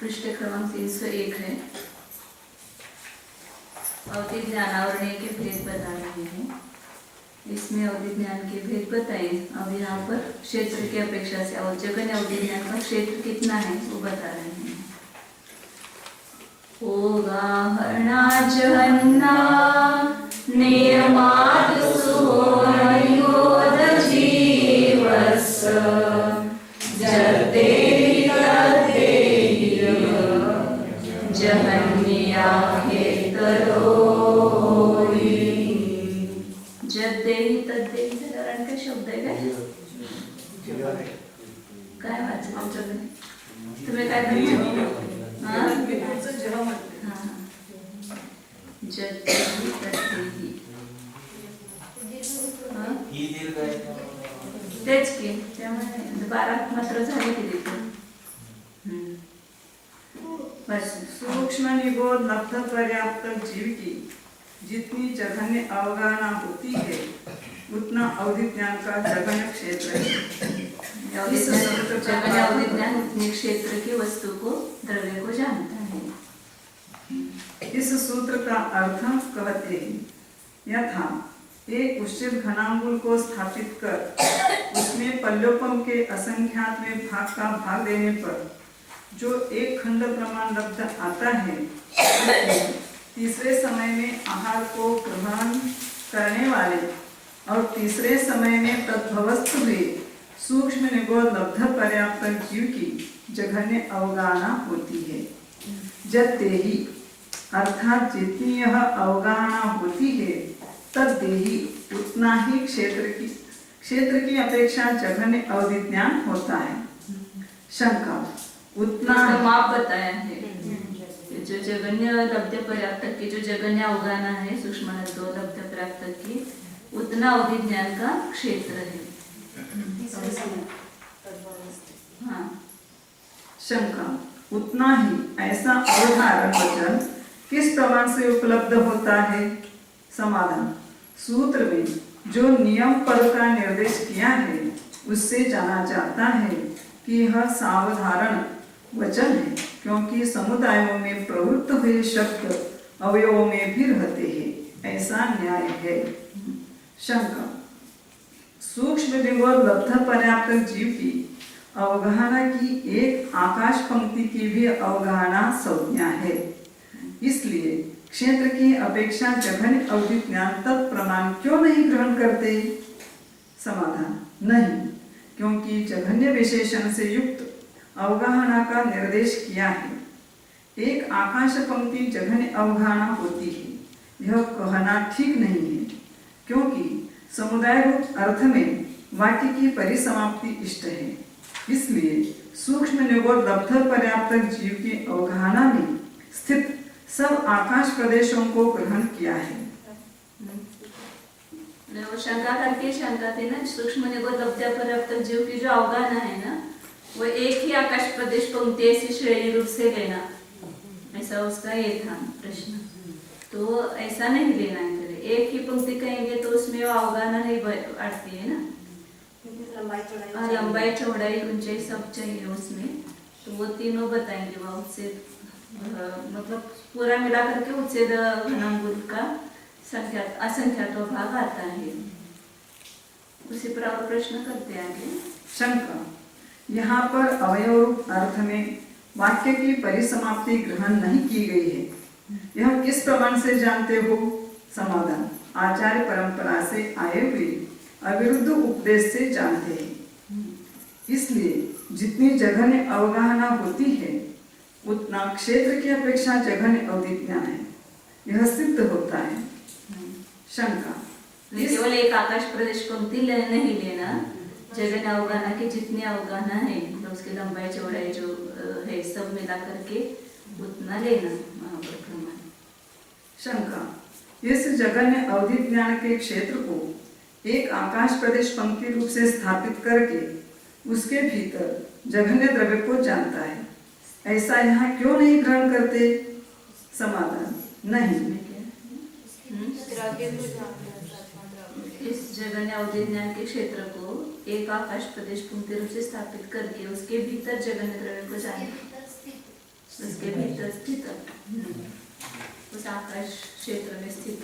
पृष्ठ क्रमांक 301 है। अवधि ज्ञानावरण के भेद बता रहे हैं। इसमें अवधि ज्ञान के भेद बताए। अब यहाँ पर क्षेत्र की अपेक्षा से जगन अवधि ज्ञान का क्षेत्र कितना है वो बता रहे हैं। उदाहरणाचहन्ना नियमात् सुहोरयोदजीवस्य जतेहि तदेहि जहन्याखेतरोहि। जतेहि तदेहि कारण का शब्द आहे काय वाचलं आमच्याकडे तुम्ही काय म्हणता? जतेहि तदेहि ही दीर्घ आहे तेच की त्यामुळे 12 मात्र झाले की तिथे बस सूक्ष्म निगोद लब्ध पर्याप्त जीव की जितनी जघन्य अवगाहना होती है उतना अवधि ज्ञान का जघन्य क्षेत्र है। जगन्य अवधि ज्ञान उतने क्षेत्र की वस्तु को द्रव्य को जानता है। इस सूत्र का अर्थ कहते हैं यथा एक उचित घनांगुल को स्थापित कर उसमें पल्योपम के असंख्यात में भाग का भाग देने पर जो एक खंड प्रमाण लब्ध आता है, तीसरे समय में आहार को ग्रहण करने वाले और तीसरे समय में तद्भवस्थ हुए सूक्ष्म निगोद लब्ध पर्याप्त जीव की जघन्य अवगाहना होती है। जब देही अर्थात जितनी यह अवगाहना होती है तब देही उतना ही क्षेत्र की अपेक्षा जघन्य अवधि ज्ञान होता है। शंका उतना माप बताया है जो जगन्य लब्ध पर्याप्त की जो जगन्य अवगाहना है सूक्ष्म निगोद लब्ध पर्याप्त की उतना अवधि ज्ञान का क्षेत्र है। हाँ। शंका उतना ही ऐसा अवधारण वचन किस प्रमाण से उपलब्ध होता है? समाधान सूत्र में जो नियम पद का निर्देश किया है उससे जाना जाता है कि यह सावधारण वचन है क्योंकि समुदायों में प्रवृत्त हुए शब्द अवयवों में भी रहते हैं, ऐसा न्याय है। शंका सूक्ष्म निगोद लब्ध पर्याप्त जीव की अवगाहना की एक आकाश पंक्ति की भी अवगाहना संज्ञा है, इसलिए क्षेत्र की अपेक्षा जघन्य अवधि ज्ञान तत्प्रमाण क्यों नहीं ग्रहण करते? समाधान नहीं, क्योंकि जघन्य विशेषण से युक्त अवगाहना का निर्देश किया है। एक आकाश पंक्ति जघन्य अवगाहना होती है यह कहना ठीक नहीं है, क्योंकि समुदाय रूप अर्थ में वाक्य की परिसमाप्ति इष्ट है। इसलिए सूक्ष्म निगोद लब्ध पर्याप्त जीव की अवगाहना में स्थित सब आकाश प्रदेशों को ग्रहण किया है। वो शंका करके शंका थी ना सूक्ष्म निगोद लब्ध पर्याप्त जीव की जो अवगाहना है ना वो एक ही आकाश प्रदेश पंक्ति ऐसी श्रेणी रूप से लेना, ऐसा उसका ये था प्रश्न। तो ऐसा नहीं लेना है, एक ही पंक्ति कहेंगे तो उसमें वो अवगाहना नहीं आती है ना, लंबाई चौड़ाई ऊंचाई सब चाहिए उसमें, तो वो तीनों बताएंगे वह उससे मतलब पूरा मिला करके उच्छेद घनांगुल का असंख्यात भाग आता है। उसी पर और प्रश्न करते हैं आगे। शंका यहाँ पर अवयव रूप अर्थ में वाक्य की परिसमाप्ति ग्रहण नहीं की गई है, यह किस प्रमाण से जानते हो? समाधान आचार्य परंपरा से आए हुए अविरुद्ध उपदेश से जानते हैं। इसलिए जितनी जघन्य अवगाहना होती है उतना क्षेत्र की अपेक्षा जघन्य अवधि ज्ञान है, यह सिद्ध होता है। शंका केवल एक आकाश प्रदेश पंक्ति नहीं लेना, जगन्य अवगाहना की जितनी अवगाहना है मतलब उसकी लंबाई चौड़ाई जो है सब मिला करके उतना लेना प्रमाण। शंका इस जगन्य अवधि ज्ञान के क्षेत्र को एक आकाश प्रदेश पंक्ति रूप से स्थापित करके उसके भीतर जघन्य द्रव्य को जानता है, ऐसा यहाँ क्यों नहीं ग्रहण करते? समाधान नहीं, इस जगन्य अवधि ज्ञान के क्षेत्र को एक आकाश प्रदेश पंक्ति रूप से स्थापित करके उसके भीतर जगन्य द्रव्य को जाने, उसके भीतर स्थित उस आकाश क्षेत्र में स्थित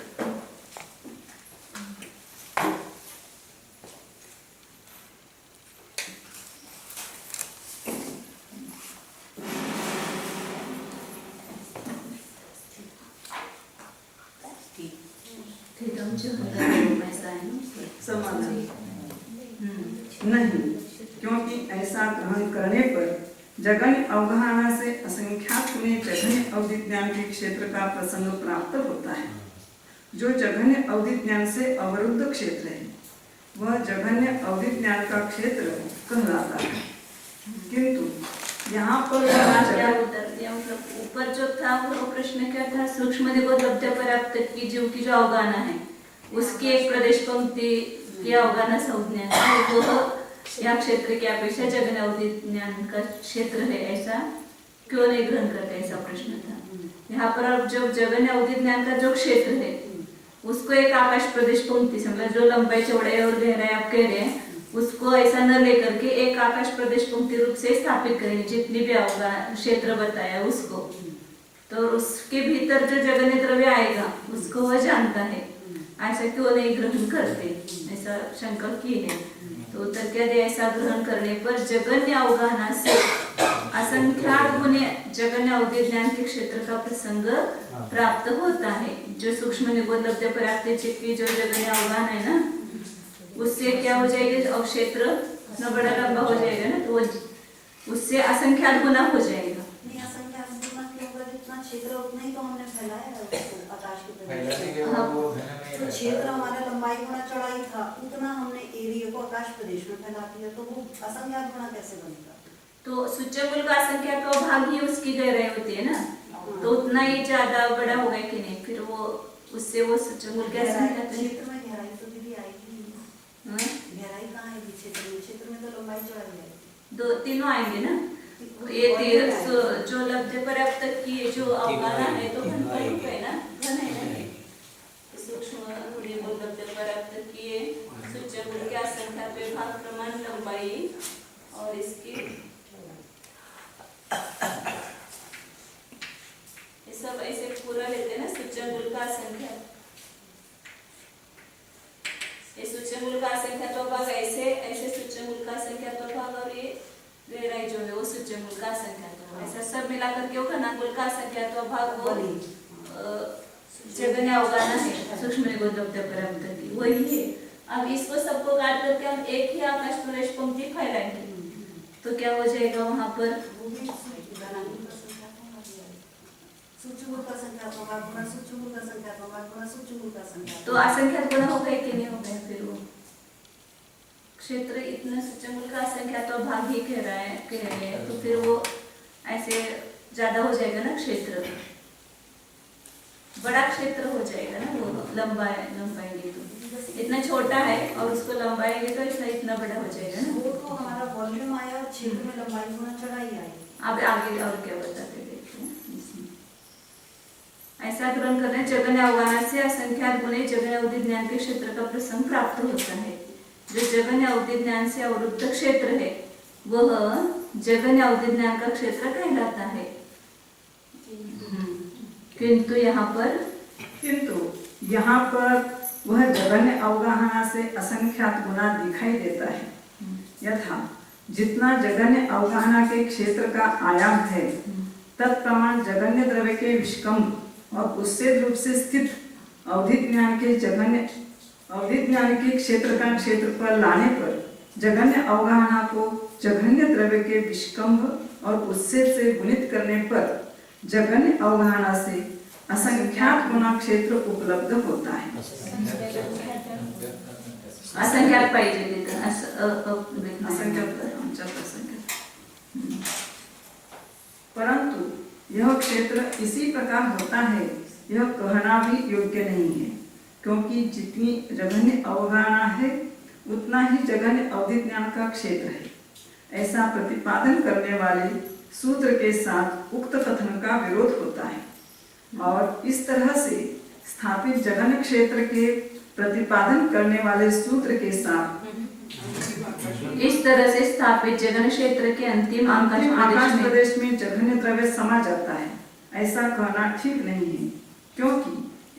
समाधान नहीं, क्योंकि ऐसा ग्रहण करने पर जगन्य अवगाहना से असंख्यात हुए जघन्य अवधि ज्ञान के क्षेत्र का प्रसंग प्राप्त होता है। जो जघन्य अवधि ज्ञान से अवरुद्ध क्षेत्र है वह जघन्य अवधि ज्ञान का क्षेत्र कहलाता है, किंतु यहाँ पर क्या उत्तर दिया? मतलब ऊपर जो था वो प्रश्न क्या था? सूक्ष्म निगोद लब्ध पर्याप्त की जीव की जो अवगाहना है उसकी एक प्रदेश पंक्ति की अवगाहना संज्ञा है वह या क्षेत्र की अपेक्षा जगन्य अवधि ज्ञान का क्षेत्र है, ऐसा क्यों नहीं ग्रहण करते, ऐसा प्रश्न था। यहाँ पर अब जो जगन्य अवधि ज्ञान का जो क्षेत्र है उसको एक आकाश प्रदेश पंक्ति से, मतलब जो लंबाई चौड़ाई और गहराई आप कह रहे हैं उसको ऐसा न लेकर के एक आकाश प्रदेश पंक्ति रूप से स्थापित करेंगे, जितनी भी अवगाहना क्षेत्र बताया उसको, तो उसके भीतर जो जगन्य द्रव्य आएगा उसको वह जानता है, ऐसा क्यों नहीं ग्रहण करते, ऐसा शंका की है। तो उत्तर क्या दे, ऐसा ग्रहण करने पर जगन्य अवगाहना से असंख्यात गुने जगन्य अवधि ज्ञान के क्षेत्र का प्रसंग प्राप्त होता है। जो सूक्ष्म निबोध लब्ध पर्याप्त की जो जगन्य अवगाहन है ना, उससे क्या हो जाएगा, और क्षेत्र न बड़ा लंबा हो जाएगा ना, तो उससे असंख्यात गुना हो जाएगा। नहीं, असंख्यात गुना क्यों होगा, जितना क्षेत्र उतना ही तो हमने फैलाया है उसको आकाश की फैलाने के तरह। बाद वो घन में तो क्षेत्र हमारा लंबाई गुना चौड़ाई था, उतना हमने एरिया को आकाश प्रदेश में फैला दिया, तो वो असंख्यात गुना कैसे बनेगा? तो सूच्यंकुल का असंख्यात भाग ही उसकी गहराई होती है ना, तो उतना ही ज्यादा बड़ा होगा कि नहीं, फिर वो उससे वो सूच्यंकुल के असंख्यात क्षेत्र में गहराई तो दीदी आएगी नहीं। हाँ? गहराई कहाँ है क्षेत्र में तो लंबाई चौड़ाई है, दो तीनों आएंगे ना, ये जो लब्ध पर्याप्त की जो अवगाहना है तो घन का रूप है ना, घन है ना, सूक्ष्म निबोध लब्ध पर्याप्त किए सूच्यंकुल के असंख्यात भाग प्रमाण लंबाई और इसकी ये सब ऐसे पूरा लेते हैं ना, सूच्यंकुल का असंख्यात, ये सूच्यंकुल का असंख्यात भाग ऐसे ऐसे सूच्यंकुल का असंख्यात भाग, और ये गहराई जो है वो सूच्यंकुल का असंख्यात भाग, ऐसा सब मिला करके वो घनांकुल का असंख्यात भाग वो जगन्य अवगाहना है सूक्ष्म निबोध लब्ध पर्याप्त की, वही है। अब इसको सबको काट करके हम एक ही आकाश प्रदेश पंक्ति फैलाएंगे तो क्या हो जाएगा, वहां पर वो भी घनांकुल का संख्यात होगा, सूक्ष्मकुल का संख्यात होगा, गुना सूक्ष्मकुल का संख्यात होगा, गुना सूक्ष्मकुल का संख्यात, तो असंख्यात गुना हो गए कि नहीं हो गए, फिर वो क्षेत्र इतना सूच्यंकुल का असंख्यात भाग ही कह रहे हैं, तो फिर वो ऐसे ज्यादा हो जाएगा ना, क्षेत्र बड़ा क्षेत्र हो जाएगा ना, वो लंबाएंगे तो इतना छोटा है और उसको लंबाएंगे तो इतना बड़ा हो जाएगा ना। वो तो हमारा वॉल्यूम आया और क्षेत्र में लंबाई गुना चौड़ाई आई। अब आगे और क्या बताते देखते हैं इसमें। ऐसा ग्रहण करने जगन्य अवगाहना से असंख्यात गुणे जगन्य अवधि ज्ञान के क्षेत्र का प्रसंग प्राप्त होता है। जो जगन्य अवधि ज्ञान से अवरुद्ध क्षेत्र है वह जगन्य अवधि ज्ञान का क्षेत्र कहलाता है। किंतु यहाँ पर वह जगन्य अवगाहना से असंख्यात गुना दिखाई देता है। यथा जितना जगन्य अवगाहना के क्षेत्र का आयाम है तत्प्रमाण जगन्य द्रव्य के विष्कंभ और उससे रूप से स्थित अवधि ज्ञान के क्षेत्र का क्षेत्रफल लाने पर जगन्य अवगाहना को जगन्य द्रव्य के विष्कंभ और उससे से गुणित करने पर जगन्य अवगाहना से असंख्यात गुना क्षेत्र उपलब्ध होता है। असंख्यात पाहिजे तिथं परंतु यह क्षेत्र इसी प्रकार होता है, यह कहना भी योग्य नहीं है, क्योंकि जितनी जगन्य अवगाहना है उतना ही जगन्य अवधि ज्ञान का क्षेत्र है। ऐसा प्रतिपादन करने वाले सूत्र के साथ उक्त कथन का विरोध होता है और इस तरह से स्थापित जगन्य क्षेत्र के प्रतिपादन करने वाले सूत्र के साथ इस तरह से स्थापित जगन्य क्षेत्र के अंतिम आकाश प्रदेश में जगन्य द्रव्य समा जाता है, ऐसा कहना ठीक नहीं है, क्योंकि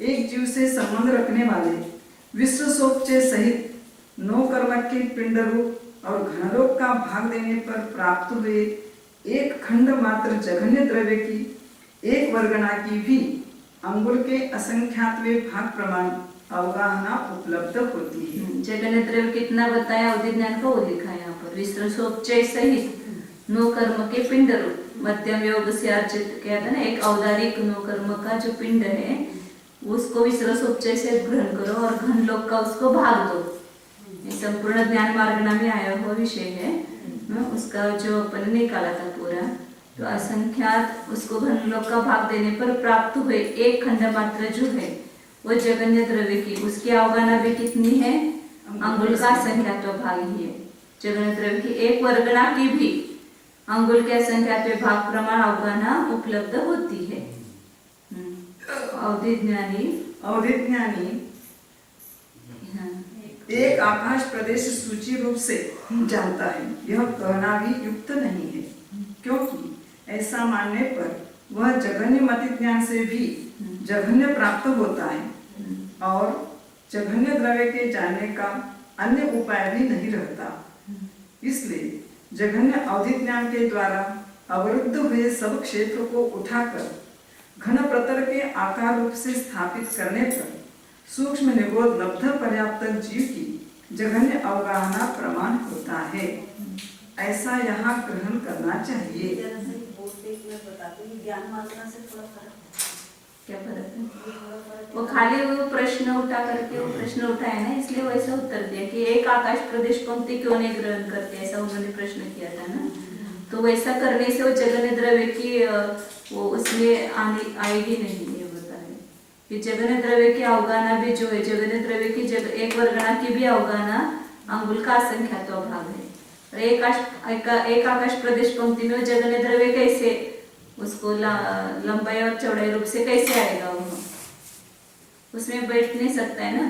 एक जीव से संबंध रखने वाले विश्व सोपचे सहित 9 कर्मक के पिंड रूप और घनलोक का भाग देने पर प्राप्त हुए एक खंड मात्र जघन्य द्रव्य की एक वर्गना की भी अंगुल के असंख्यातवे भाग प्रमाण अवगाहना उपलब्ध होती है। जगन्य द्रव्य कितना बताया अवधि ज्ञान का वो लिखा है यहाँ पर। विश्वसोपचय सहित 9 कर्म के पिंड रूप मध्यम योग से अर्जित किया था ना, एक औदारिक 9 कर्म का जो पिंड है उसको विश्वसोपचय से ग्रहण करो और घन लोक का उसको भाग दो। ये संपूर्ण ज्ञान मार्गना में आया हुआ विषय है, उसका जो अपन निकाला था पूरा, तो असंख्यात उसको घन लोक का भाग देने पर प्राप्त हुए एक खंड मात्र जो है वो जगन्य द्रव्य की, उसकी अवगाहना भी कितनी है अंगुल का असंख्यात्व भाग ही है। जगन्य द्रव्य की एक वर्गणा की भी अंगुल के असंख्यात्व भाग प्रमाण अवगाहना उपलब्ध होती है। अवधित ज्ञानी हाँ, एक आकाश प्रदेश सूची रूप से जानता है, यह कहना भी युक्त नहीं है, क्योंकि ऐसा मानने पर वह जघन्य मति ज्ञान से भी जघन्य प्राप्त होता है और जघन्य द्रव्य के जानने का अन्य उपाय भी नहीं रहता। इसलिए जघन्य अवधि ज्ञान के द्वारा अवरुद्ध हुए सब क्षेत्र को उठाकर घन प्रतर के आकार रूप से स्थापित करने पर सूक्ष्म निरोध लब्ध पर्याप्त जीव की जघन्य अवगाहना प्रमाण होता है। ऐसा यहाँ ग्रहण करना चाहिए। जरा सा बोलते एक मैं बताती हूँ, ज्ञान मात्रा से थोड़ा फर्क है। क्या फर्क है? ये थोड़ा फर्क वो है। खाली वो प्रश्न उठा करके वो प्रश्न उठाया ना, इसलिए वैसा उत्तर दिया कि एक आकाश प्रदेश पंक्ति क्यों नहीं ग्रहण करते, ऐसा उन्होंने प्रश्न किया था ना। तो वैसा करने से वो जघन्य द्रव्य की वो उसमें आएगी नहीं, ये बता रहे कि जघन्य द्रव्य की अवगाहना भी जो है, जघन्य द्रव्य की एक वर्गणा की भी अवगाहना अंगुल का असंख्यात्व भाग है। और एक आकाश प्रदेश पंक्ति में जघन्य द्रव्य कैसे उसको लंबाई और चौड़ाई रूप से कैसे आएगा, वो उसमें बैठ नहीं सकता है ना।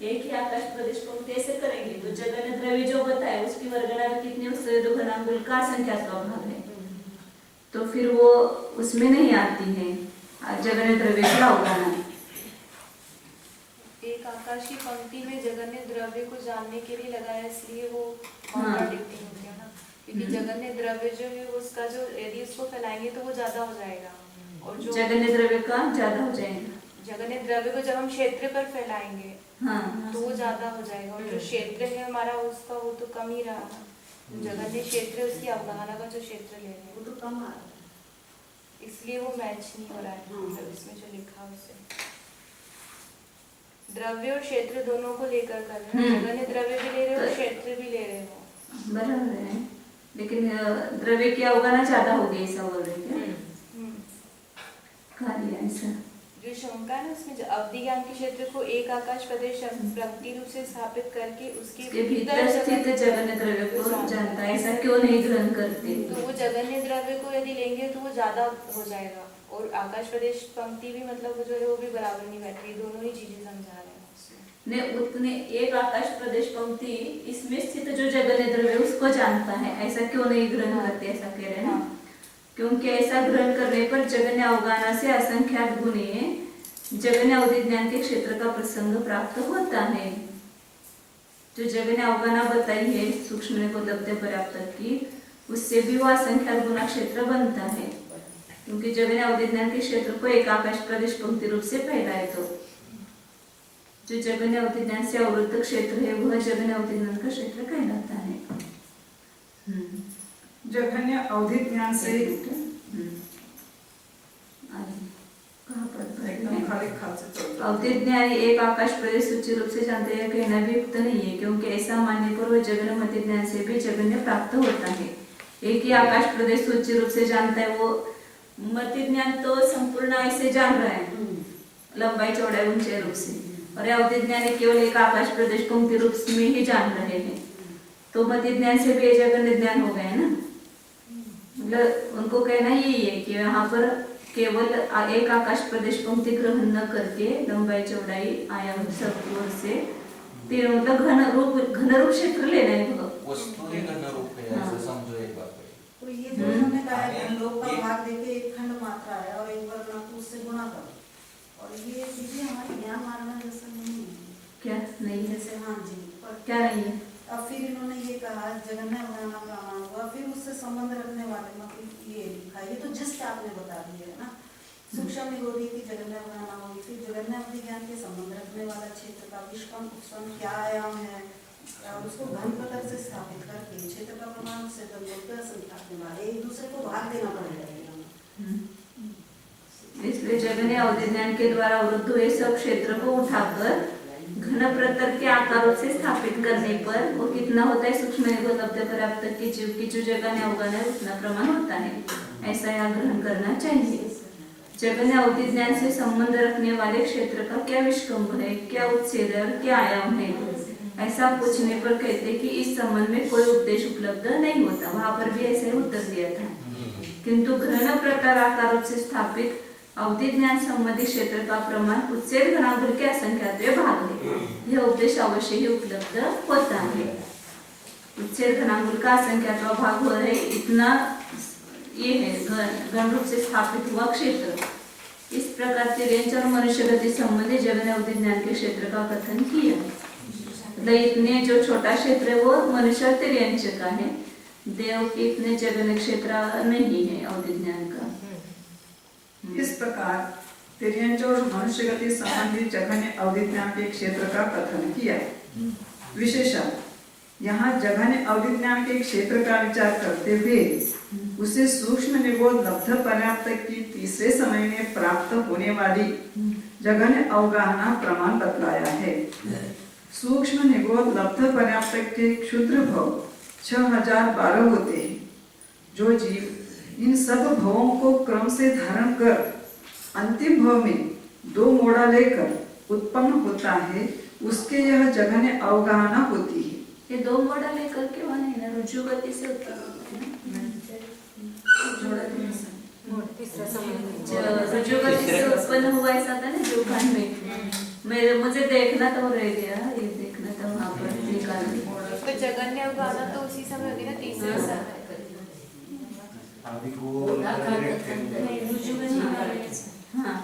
एक ही आकाश प्रदेश पंक्ति ऐसे करेंगे तो जघन्य द्रव्य जो बताए उसकी वर्गणा में कितने, उससे तो घनांगुल का असंख्यात्व भाग है, तो फिर वो उसमें नहीं आती है जघन्य द्रव्य की अवगाहना। एक आकाश की पंक्ति में जघन्य द्रव्य को जानने के लिए लगाया, इसलिए वो हाँ। कॉन्ट्राडिक्टिंग हो गया ना, क्योंकि जघन्य द्रव्य जो है उसका जो यदि उसको फैलाएंगे तो वो ज्यादा हो जाएगा, और जो जघन्य द्रव्य का ज्यादा हो जाएगा। जघन्य द्रव्य को जब हम क्षेत्र पर फैलाएंगे हाँ, तो वो ज्यादा हो जाएगा, और जो क्षेत्र है हमारा उसका वो तो कम ही रहा ना। जघन्य क्षेत्र उसकी अवगाहना का जो क्षेत्र ले रहे हैं वो तो कम आ रहा है। इसलिए वो मैच नहीं हो रहा है, मतलब इसमें जो लिखा है उससे। द्रव्य और क्षेत्र दोनों को लेकर कर रहे हैं, जघन्य द्रव्य भी ले रहे हो और क्षेत्र भी ले रहे हो। बराबर है, लेकिन द्रव्य की अवगाहना ज्यादा होगी, ऐसा बोल रहे थे। कहा दिया ऐसा। जो शंका है ना उसमें, जो अवधि ज्ञान के क्षेत्र को एक आकाश प्रदेश प्रकृति रूप से स्थापित करके उसके उसके भीतर स्थित जघन्य द्रव्य को जानता है, ऐसा क्यों नहीं ग्रहण करते? तो वो जघन्य द्रव्य को यदि लेंगे तो वो ज्यादा हो जाएगा, और आकाश प्रदेश पंक्ति भी मतलब वो जो है वो भी बराबर नहीं बैठ रही, दोनों ही चीजें समझा रहे हैं उसमें। ने उतने एक आकाश प्रदेश पंक्ति इसमें स्थित जो जघन्य द्रव्य उसको जानता है, ऐसा क्यों नहीं ग्रहण करते, ऐसा कह रहे हैं ना। क्योंकि ऐसा ग्रहण करने पर जघन्य अवगाहना से असंख्यात गुणे जघन्य अवधि ज्ञान के क्षेत्र का प्रसंग प्राप्त होता है। जो जघन्य अवगाहना बताई है सूक्ष्म निरोध लब्ध पर्याप्त की, उससे भी वह असंख्यात गुना क्षेत्र बनता है, क्योंकि जघन्य अवधि ज्ञान के क्षेत्र को एक आकाश प्रदेश पंक्ति रूप से फैलाए तो जो जघन्य अवधि ज्ञान से अवरुद्ध क्षेत्र है वह जघन्य अवधि ज्ञान का क्षेत्र कहलाता है। जघन्य अवधि ज्ञान से कहाँ पर एकदम खाली खाल से चलता है। अवधि ज्ञानी एक आकाश प्रदेश सूची रूप से जानते हैं, कहना भी युक्त नहीं है, क्योंकि ऐसा मानने पर वह जघन्य मति ज्ञान से भी जघन्य प्राप्त होता है। एक ही आकाश प्रदेश सूची रूप से जानता है, वो मति ज्ञान तो संपूर्ण ऐसे जान रहा है लंबाई चौड़ाई ऊंचाई रूप से, और अवधि ज्ञानी केवल एक आकाश प्रदेश पंक्ति रूप में ही जान रहे हैं, तो मति ज्ञान से भी जघन्य ज्ञान हो गए ना। मतलब उनको कहना यही है कि यहाँ पर केवल एक आकाश प्रदेश पंक्ति ग्रहण न करके लंबाई चौड़ाई आयाम सब ओर से तीनों मतलब घन रूप क्षेत्र लेना है। वस्तु ही घन रूप है, ऐसे समझो एक बात है। तो ये जो उन्होंने कहा है कि लोक का भाग देके एक खंड मात्रा है और एक वर्ग को उससे गुणा करो, और ये चीजें हमारे ज्ञान मानना जैसा नहीं है। क्या नहीं है? जैसे हाँ जी, पर क्या नहीं है? अब फिर इन्होंने ये कहा जगन्य अवगाहना प्रमाण हुआ, फिर उससे संबंध रखने वाले मतलब ये लिखा, ये तो जिससे आपने बता दिया है ना। सूक्ष्म निरोधी की जगन्य अवगाहना होगी, फिर जगन्य अवधि ज्ञान के संबंध रखने वाला क्षेत्र का विश्वम उपसम क्या आयाम है, और उसको घन प्रकार से स्थापित करके क्षेत्र का प्रमाण से संख्या के वाले एक दूसरे को भाग देना पड़ेगा। इसलिए जघन्य अवधि ज्ञान के द्वारा अवरुद्ध हुए सब क्षेत्र को उठाकर घन प्रतर के आकारों से स्थापित करने पर वो कितना होता है, सूक्ष्म निरोध लब्ध पर्याप्त की जीव की जो जघन्य अवगाहना है उतना प्रमाण होता है, ऐसा यहाँ ग्रहण करना चाहिए। जघन्य अवधि ज्ञान से संबंध रखने वाले क्षेत्र का क्या विष्कंभ है, क्या उच्छेद है और क्या आयाम है, ऐसा पूछने पर कहते कि इस संबंध में कोई उपदेश उपलब्ध नहीं होता। वहां पर भी ऐसे ही उत्तर दिया था। किंतु घन प्रकार आकार से स्थापित अवधि ज्ञान संबंधी क्षेत्र का प्रमाण उच्चेद घनांकुल के असंख्यात्य भाग है। यह उपदेश अवश्य ही उपलब्ध होता है। उच्चेद घनांकुल का असंख्यात्व भाग हो रहे इतना ये है घन रूप से स्थापित हुआ क्षेत्र। इस प्रकार तिर्यंच और मनुष्य गति संबंधी जगन अवधि ज्ञान के क्षेत्र का कथन किया। मतलब इतने जो छोटा क्षेत्र है वो मनुष्य और तिर्यंच का है। देव के इतने जगन क्षेत्र नहीं है अवधि ज्ञान का। इस प्रकार तिर्यंच और मनुष्य गति संबंधी जघन्य अवधि ज्ञान के क्षेत्र का कथन किया। विशेषण यहाँ जघन्य अवधि ज्ञान के क्षेत्र का विचार करते हुए उसे सूक्ष्म निबोध लब्ध पर्याप्त की तीसरे समय में प्राप्त होने वाली जघन्य अवगाहना प्रमाण बतलाया है। सूक्ष्म निबोध लब्ध पर्याप्त के क्षुद्र भव 6012 होते हैं। जो जीव इन सब भवों को क्रम से धारण कर अंतिम भव में 2 मोड़ा लेकर उत्पन्न होता है उसके यह जघन्य अवगाहना होती है। ये 2 मोड़ा लेकर के वहाँ नहीं ना रुजु गति से उत्पन्न होती है। रुजु गति से उत्पन्न हुआ ऐसा था ना जो कान में मुझे देखना तो रह गया। ये देखना था वहाँ पर निकाल तो जगन्य अवगाहना तो उसी समय होगी ना तीसरे समय। हाँ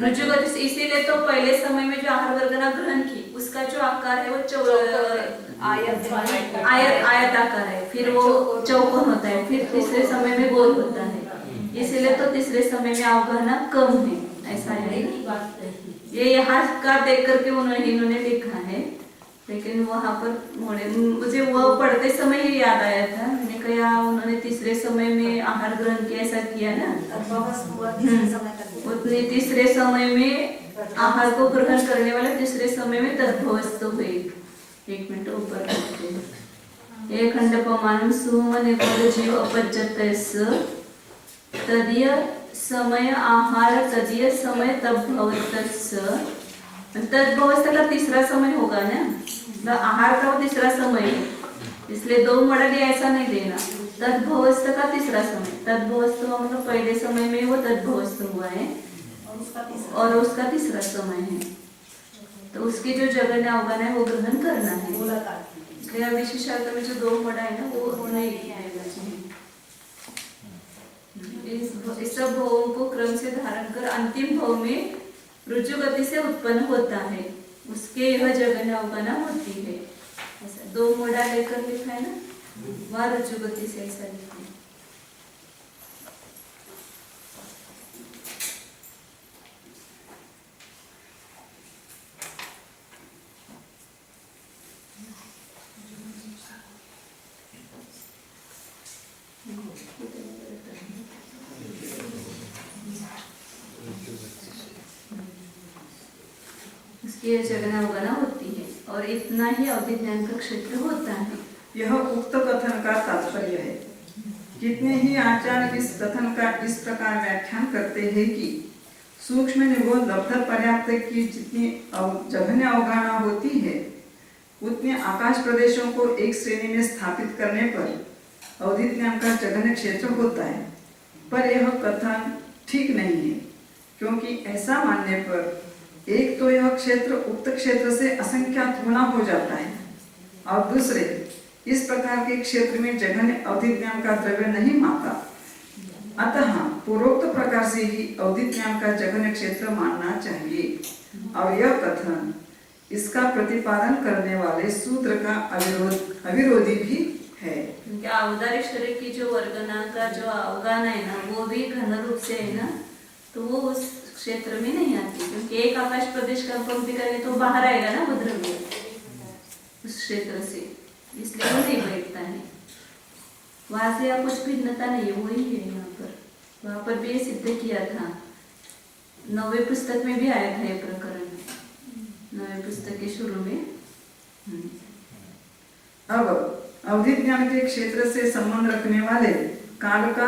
रुजु गति से इसीलिए तो पहले समय में जो आहार वर्गना ग्रहण की उसका जो आकार है वो आयताकार है। फिर वो चौकोन होता है। फिर तीसरे समय में गोल होता है। इसीलिए तो तीसरे समय में अवगाहना कम है। ऐसा है ये यहाँ का देख करके इन्होंने लिखा है। लेकिन वहाँ पर मुझे वो पढ़ते समय ही याद आया था। मैंने कहा उन्होंने तीसरे समय में आहार ग्रहण किया ऐसा किया ना। उतने तीसरे समय में आहार को ग्रहण करने वाले तीसरे समय में तद्भवस्थ हुए। 1 मिनट ऊपर एक खंड पमानम सुमन जीव अपज्जतस तदीय समय आहार तदीय समय तद्भवतस। तद्भवस्थ का तीसरा समय होगा ना। मतलब आहार का वो तीसरा समय है। इसलिए 2 मोड़ा लिया ऐसा नहीं देना। तद्भवस्थ का तीसरा समय। तद्भवस्थ मतलब पहले समय में वो तद्भवस्थ हुआ है और उसका तीसरा समय है। तो उसकी जो जगन्य अवगाहना है वो ग्रहण करना है। इसलिए विशेषार्थ में जो 2 मोड़ा है ना वो नहीं लेना चाहिए। इस सब भवों को क्रम से धारण कर अंतिम भव में रुजु गति से उत्पन्न होता है उसके यह जगन्य अवगाहना होती है। ऐसा 2 मोड़ा लेकर लिखा है ना वह रुजु गति से ऐसा लिखा है। इसकी जगन्य अवगाहना होती है और इतना ही अवधि ज्ञान का क्षेत्र होता है। यह उक्त कथन का तात्पर्य है। कितने ही आचार्य इस कथन का इस प्रकार व्याख्यान करते हैं कि सूक्ष्म निबोध लब्ध पर्याप्त की जितनी जघन्य अवगाहना होती है उतने आकाश प्रदेशों को एक श्रेणी में स्थापित करने पर अवधि ज्ञान का जघन्य क्षेत्र होता है। पर यह कथन ठीक नहीं है क्योंकि ऐसा मानने पर एक तो यह क्षेत्र उक्त क्षेत्र से असंख्यात गुना हो जाता है और दूसरे इस प्रकार के क्षेत्र में जघन्य अवधि ज्ञान का द्रव्य नहीं मानता। अतः पूर्वोक्त प्रकार से ही अवधि ज्ञान का जघन्य क्षेत्र मानना चाहिए और यह कथन इसका प्रतिपादन करने वाले सूत्र का अविरोधी भी है। क्योंकि अवधारी शरीर की जो वर्गना का जो अवगाहना है ना वो भी घन रूप से है ना तो वो उस क्षेत्र में नहीं आती। क्योंकि एक आकाश प्रदेश का पंक्ति करें तो बाहर आएगा ना वो द्रव्य उस क्षेत्र से। इसलिए वो नहीं बैठता है। वहां से या कुछ भिन्नता नहीं है वही है। यहाँ पर वहां पर भी ये सिद्ध किया था। 9वें पुस्तक में भी आया था ये प्रकरण। 9वें पुस्तक के शुरू में। अब अवधि ज्ञान के क्षेत्र से संबंध रखने वाले काल का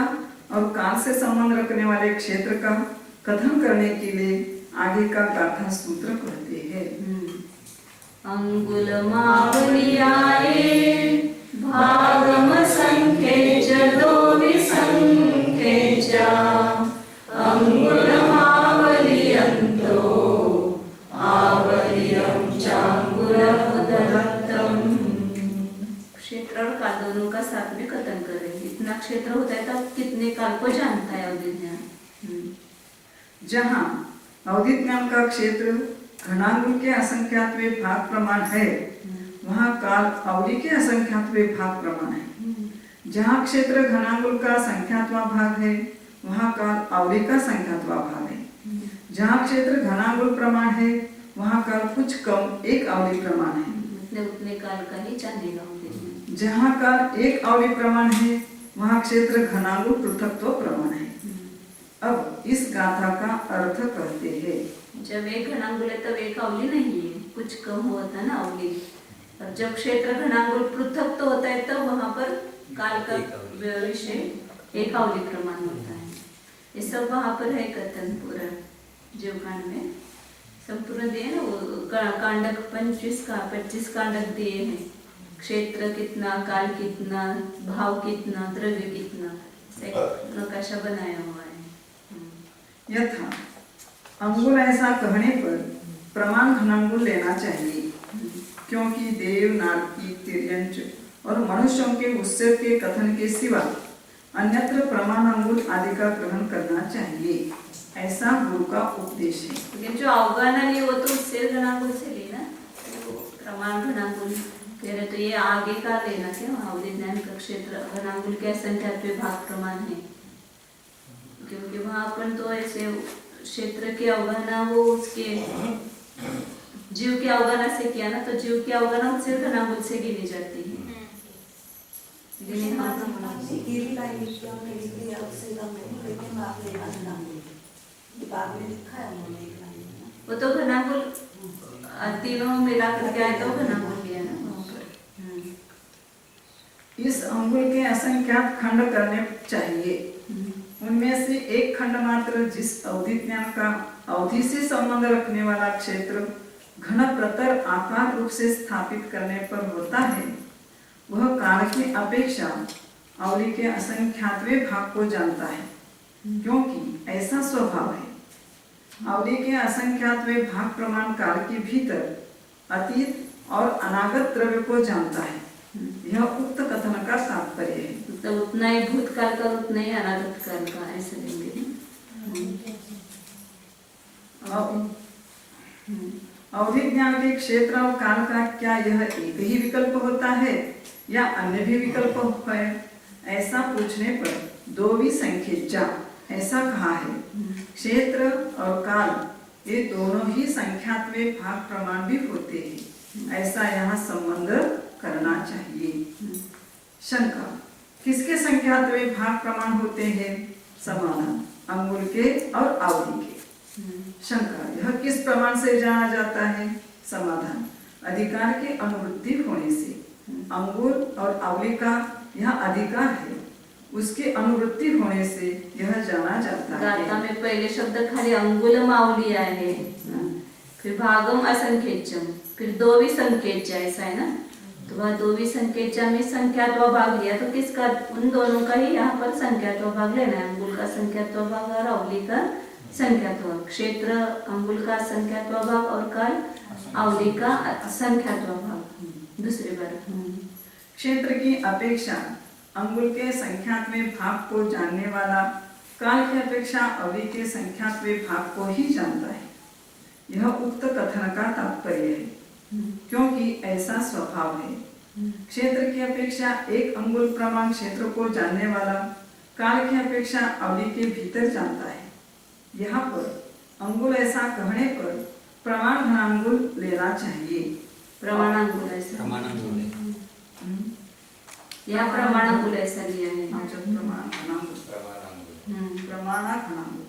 और काल से संबंध रखने वाले क्षेत्र का कथन करने के लिए आगे का गाथा सूत्र कहते हैं। अंगुल मावलियाए भागम संख्येच दोविसंख्येच अंगुल मावलियन्तो आवलियं चांगुलमुदरत्तम। क्षेत्र और काल दोनों का साथ में कथन करें। इतना क्षेत्र होता है तब कितने काल को जानता है अवधिज्ञान। जहाँ अवधिज्ञान का क्षेत्र घनांगुल के असंख्यातवें भाग प्रमाण है, वहाँ काल अवधि के असंख्यातवें भाग प्रमाण है। जहाँ क्षेत्र घनांगुल का संख्यात्वा भाग है, वहाँ काल अवधि का संख्यात्वा भाग है। जहाँ क्षेत्र घनांगुल प्रमाण है, वहाँ काल कुछ कम एक अवधि प्रमाण है। उतने काल का ही जानेगा अवधिज्ञान। जहाँ काल एक अवधि प्रमाण है, वहाँ क्षेत्र घनांगुल पृथकत्व प्रमाण है। अब इस गाथा का अर्थ कहते हैं। जब एक घनांगुल है तब एक अवधि नहीं है, कुछ कम होता है ना अवधि। और जब क्षेत्र घनांगुल पृथक तो होता है तब वहां पर काल का विषय एक अवधि प्रमाण होता है। ये सब वहां पर है कथन पूरा जीवकांड में संपूर्ण दिए ना। वो कांडक 25 कांडक दिए हैं। क्षेत्र कितना, काल कितना, भाव कितना, द्रव्य कितना, नकाशा बनाया हुआ है। यथा अंगुल ऐसा कहने पर प्रमाण घनांगुल लेना चाहिए, क्योंकि देव, नारकी, तिर्यंच और मनुष्यों के उत्सव के कथन के सिवा अन्यत्र प्रमाण अंगुल आदि का ग्रहण करना चाहिए, ऐसा गुरु का उपदेश है। लेकिन जो अवगाना लिए वो तो उससे घनांगुल से लेना, तो प्रमाण घनांगुल कह रहे तो ये आगे का लेना क्या। अवधिज्ञान का क्षेत्र घनांगुल के असंख्यात्वें भाग प्रमाण है, क्योंकि वहां अपन तो ऐसे क्षेत्र के अवगाना वो उसके जीव के अवगाना से किया ना, तो जीव की अवगाना उससे घनांगुल से गिनी जाती है। लेकिन यहाँ तो वो तो घनांगुल तीनों मिला करके आए तो घनांगुल लिया ना वहाँ पर। इस अंगुल के असंख्यात खंड करने चाहिए। उनमें से एक खंड मात्र जिस अवधिज्ञान का अवधि से संबंध रखने वाला क्षेत्र घन प्रतर आकार रूप से स्थापित करने पर होता है, वह काल की अपेक्षा अवधि के असंख्यातवें भाग को जानता है, क्योंकि ऐसा स्वभाव है। अवधि के असंख्यातवें भाग प्रमाण काल के भीतर अतीत और अनागत द्रव्य को जानता है। यह उक्त कथन का तात्पर्य है। तो उतना ही भूतकाल का उतना ही अनागत काल का ऐसे लेंगे। अवधिज्ञान के क्षेत्र और काल का क्या यह एक ही विकल्प होता है या अन्य भी विकल्प है, ऐसा पूछने पर दो भी संख्येचा ऐसा कहा है। क्षेत्र और काल ये दोनों ही संख्यात्वें भाग प्रमाण भी होते हैं, ऐसा यहाँ संबंध करना चाहिए। शंका, किसके संख्यात्वें भाग प्रमाण होते हैं? समाधान, अंगुल के और अवधि के। शंका, यह किस प्रमाण से जाना जाता है? समाधान, अधिकार के अनुवृत्ति होने से। अंगुल और अवधि का यह अधिकार है, उसके अनुवृत्ति होने से यह जाना जाता है। गाथा में पहले शब्द खाली अंगुल मावली आहे, फिर भागम असंख्येचम, फिर दो भी संख्येच ऐसा है ना। तो वह दो भी संख्येचा में संख्यात्व भाग लिया, तो किसका? उन दोनों का ही यहाँ पर संख्यात्व भाग लेना है। अंगुल का संख्यात्व भाग और अवधि का संख्यात्व। क्षेत्र अंगुल का संख्यात्व भाग और काल अवधि का संख्यात्व भाग। दूसरी बार क्षेत्र की अपेक्षा अंगुल के संख्यात्वें भाग को जानने वाला काल की अपेक्षा अवधि के संख्यात्वें भाग को ही जानता है। यह उक्त कथन का तात्पर्य है, क्योंकि ऐसा स्वभाव है। क्षेत्र की अपेक्षा एक अंगुल प्रमाण क्षेत्र को जानने वाला काल की अपेक्षा अवधि के भीतर जानता है। यहाँ पर अंगुल ऐसा कहने पर प्रमाण घनांगुल लेना चाहिए। प्रमाणांगुल ऐसा, यहाँ प्रमाणांगुल ऐसा लिया है। प्रमाण घनांगुल, प्रमाण घनांगुल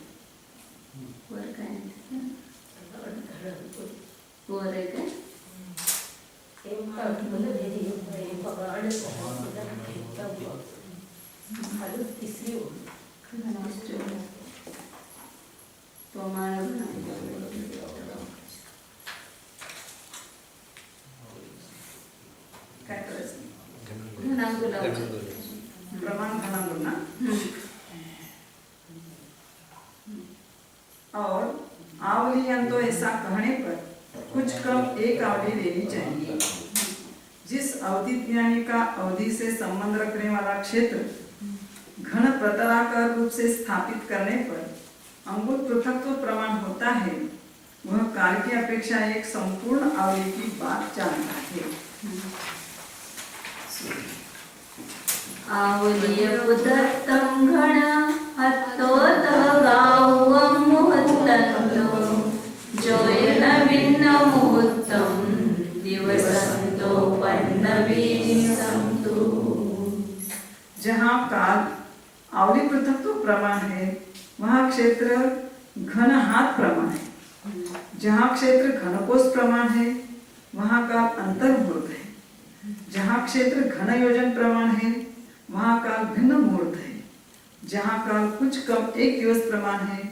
वर काय वर आहे काय? प्रमाण घनांगुल प्रमाण घनांगुल ना। और आवलियन तो ऐसा कहने पर कुछ कम एक आवली लेनी चाहिए। जिस अवधि ज्ञानी का अवधि से संबंध रखने वाला क्षेत्र घन प्रतलाकार रूप से स्थापित करने पर अंगुल पृथक्त्व प्रमाण होता है, वह काल की अपेक्षा एक संपूर्ण आवली की बात जानता है। आवलियपुदत्तं घन हत्तोतः गावं मुहूर्तन्तो जोयन भिन्न मुहूर्तं दिवसन्तो पन्नवीसंतु। जहाँ काल आवली पृथक्त्व प्रमाण है, वहाँ क्षेत्र घन हाथ प्रमाण है। जहाँ क्षेत्र घनकोश प्रमाण है, वहाँ काल अंतर्मुहूर्त है। जहाँ क्षेत्र घन योजन प्रमाण है, वहाँ काल भिन्न मुहूर्त है। जहाँ काल कुछ कम एक दिवस प्रमाण है,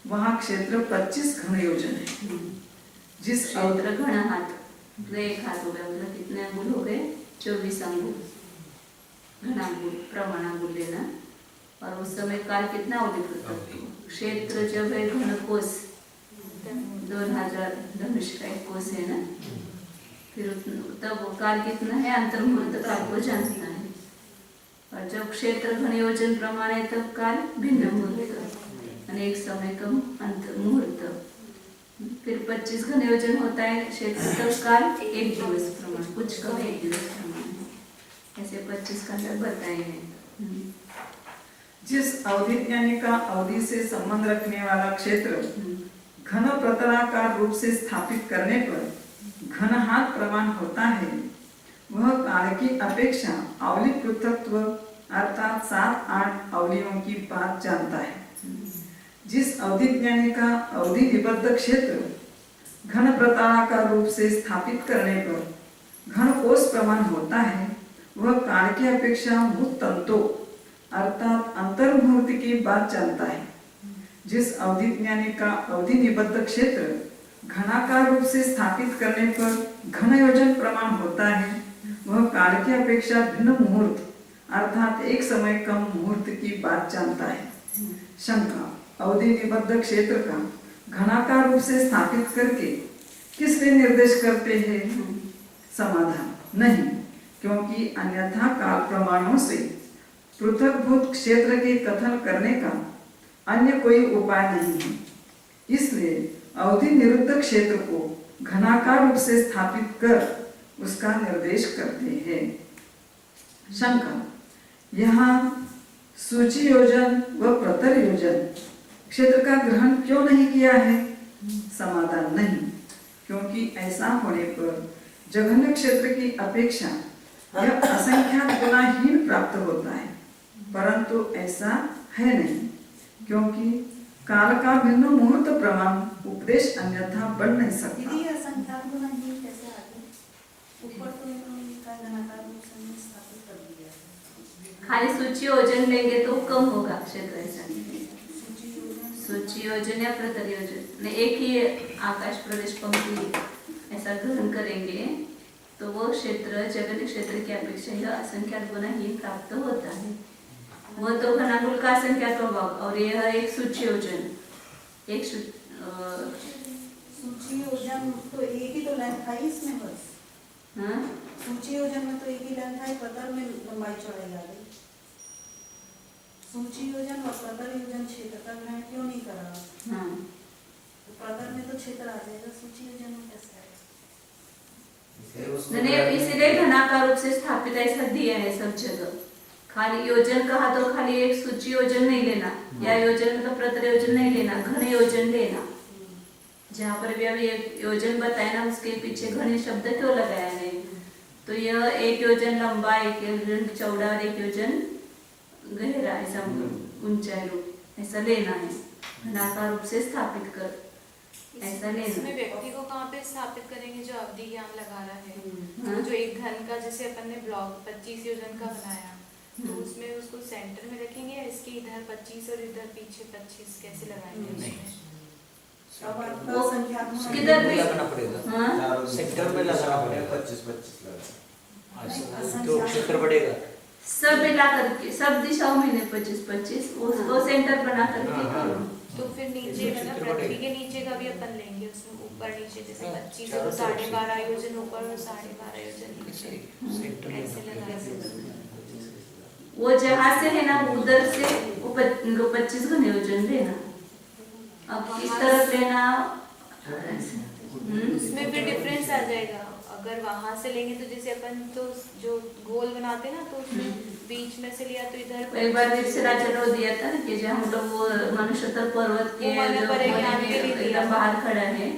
वहाँ क्षेत्र 25 घन योजन है। जिस क्षेत्र घन हाथ मतलब एक हाथ हो गया, मतलब कितने अंगुल हो गए? 24 अंगुल घनांगुल प्रमाणांगुल लेना। और उस समय काल कितना अवधि पृथक्त्व? क्षेत्र जब है घनकोश 2000 धनुष का एक कोश है ना, फिर तब काल कितना है? अंतर्मुहूर्त काल को जानता है। और जब क्षेत्र घन योजन प्रमाण है, तब काल भिन्न मुहूर्त, अनेक समय कम अंतर मुहूर्त। फिर 25 घन योजन होता है क्षेत्र, तब काल एक दिवस प्रमाण, कुछ कम एक दिवस प्रमाण है। ऐसे 25 का अंतर बताए हैं। जिस अवधि ज्ञानी का अवधि से संबंध रखने वाला क्षेत्र घन प्रतलाकार रूप से स्थापित करने पर घन हाथ प्रमाण होता है, वह काल की अपेक्षा आवली पृथक्त्व अर्थात 7-8 अवलियों की बात जानता है। जिस अवधि ज्ञानी का अवधि निबद्ध क्षेत्र घन प्रतलाकार रूप से स्थापित करने पर घन कोश प्रमाण होता है, वह काल की अपेक्षा मुहूर्तंतो अर्थात अंतर्मुहूर्त की बात जानता है। जिस अवधि ज्ञानी का अवधि निबद्ध क्षेत्र घनाकार रूप से स्थापित करने पर घन योजन प्रमाण होता है, वह काल की अपेक्षा भिन्न मुहूर्त अर्थात एक समय कम मुहूर्त की बात जानता है। शंका: अवधि निबद्ध क्षेत्र का घनाकार रूप से स्थापित करके किस लिए निर्देश करते हैं? समाधान: नहीं, क्योंकि अन्यथा काल प्रमाणों से पृथकभूत क्षेत्र के कथन करने का अन्य कोई उपाय नहीं है। इसलिए अवधि निरुद्ध क्षेत्र को घनाकार रूप से स्थापित कर उसका निर्देश करते हैं। शंका: यहाँ सूची योजन व प्रतर योजन क्षेत्र का ग्रहण क्यों नहीं किया है? समाधान: नहीं, क्योंकि ऐसा होने पर जघन्य क्षेत्र की अपेक्षा यह असंख्यात गुना हीन प्राप्त होता है, परंतु ऐसा है नहीं, क्योंकि काल का भिन्न मुहूर्त प्रमाण उपदेश अन्यथा बढ़ नहीं सकता। दीदी असंख्यात गुना ही कैसे आ गए? ऊपर तो इनका घनाकार रूप से स्थापित कर दिया है। खाली सूची योजन लेंगे तो कम होगा क्षेत्र, ऐसा नहीं। सूची योजन या प्रतर योजन एक ही आकाश प्रदेश पंक्ति ऐसा ग्रहण करेंगे तो वो क्षेत्र जगन्य क्षेत्र की अपेक्षा यह असंख्यात गुना ही प्राप्त होता है। वो तो घनांगुल का असंख्यात प्रभाव, और यह एक सूची योजन, एक सूची योजन तो एक ही तो लेंथ है इसमें बस। हाँ, सूची योजन में तो एक ही लेंथ है, प्रतर में लंबाई चौड़ाई आ गई। सूची योजन और प्रतर योजन क्षेत्र का ग्रहण क्यों नहीं करा? हाँ, तो प्रतर में तो क्षेत्र आ जाएगा, सूची योजन में कैसे आएगा? नहीं, इसलिए घनाकार रूप से स्थापित ऐसा दिया है सब जगह। खाली योजन कहा तो खाली एक सूची योजन नहीं लेना, या योजन मतलब प्रतर योजन नहीं लेना, घन योजन लेना। जहाँ पर भी अभी एक योजन बताया ना, उसके पीछे घन शब्द क्यों लगाया है? तो यह एक योजन लंबा, एक योजन चौड़ा और एक योजन गहरा, ऐसा ऊंचाई रूप ऐसा लेना है। घनाकार रूप से स्थापित कर ऐसा लेना। इसमें व्यक्ति को कहाँ पे स्थापित करेंगे जो अवधि ज्ञान लगा रहा है? हाँ। तो जो एक घन का जैसे अपन ने ब्लॉक 25 योजन का बनाया, तो उसमें उसको सेंटर में रखेंगे या इसके इधर 25 और इधर पीछे 25 कैसे लगाएंगे उसमें? अब आपका वो संख्यात्मक किधर भी लगाना पड़ेगा। हाँ, सेक्टर में लगाना पड़ेगा 25-25 लगाना। तो क्षेत्र बढ़ेगा। सब मिला करके सब दिशाओं में 25-25 उसको सेंटर बना करके करो। तो फिर नीचे मतलब पृथ्वी के नीचे का भी अपन लेंगे, उसमें ऊपर नीचे जैसे 25 है तो 12.5 योजन ऊपर और 12.5 योजन नीचे ऐसे लगाएंगे। वो जहाँ से है ना वो उधर से वो 25 घने योजन लेना। अब किस तरफ लेना उसमें भी डिफरेंस आ जाएगा। अगर वहां से लेंगे तो जैसे अपन तो जो गोल बनाते हैं ना तो उसमें बीच में से लिया तो इधर एक बार राजा दिया था ना कि जो हम लोग वो मनुष्योत्तर पर्वत के एकदम बाहर खड़ा है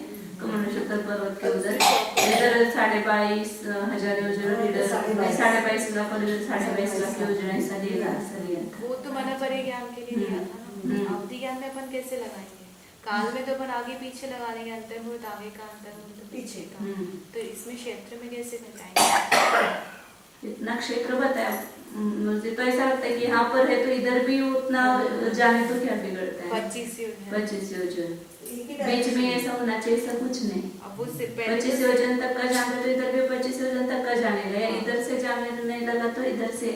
तो मनुष्योत्तर पर्वत के उधर इधर 22,500 योजन इधर 22.5 लाख और इधर 22.5 लाख योजन ऐसा लिया था। वो तो मन परे ज्ञान के लिए लिया था ना। अवधि ज्ञान में अपन कैसे लगाएंगे? काल में तो अपन आगे पीछे लगा लेंगे, अंतर्मुहूर्त आगे का अंतर्मुहूर्त पीछे का। तो इसमें क्षेत्र में कैसे बताएंगे? इतना क्षेत्र बताया मुझे तो ऐसा लगता है कि यहाँ पर है तो इधर भी उतना जाने तो क्या बिगड़ता है। 25 योजन बीच में ऐसा होना चाहिए, ऐसा कुछ नहीं। अब वो 25 योजन तक का जाना तो इधर भी 25 योजन तक का जानेगा, इधर से जाने नहीं लगा तो इधर से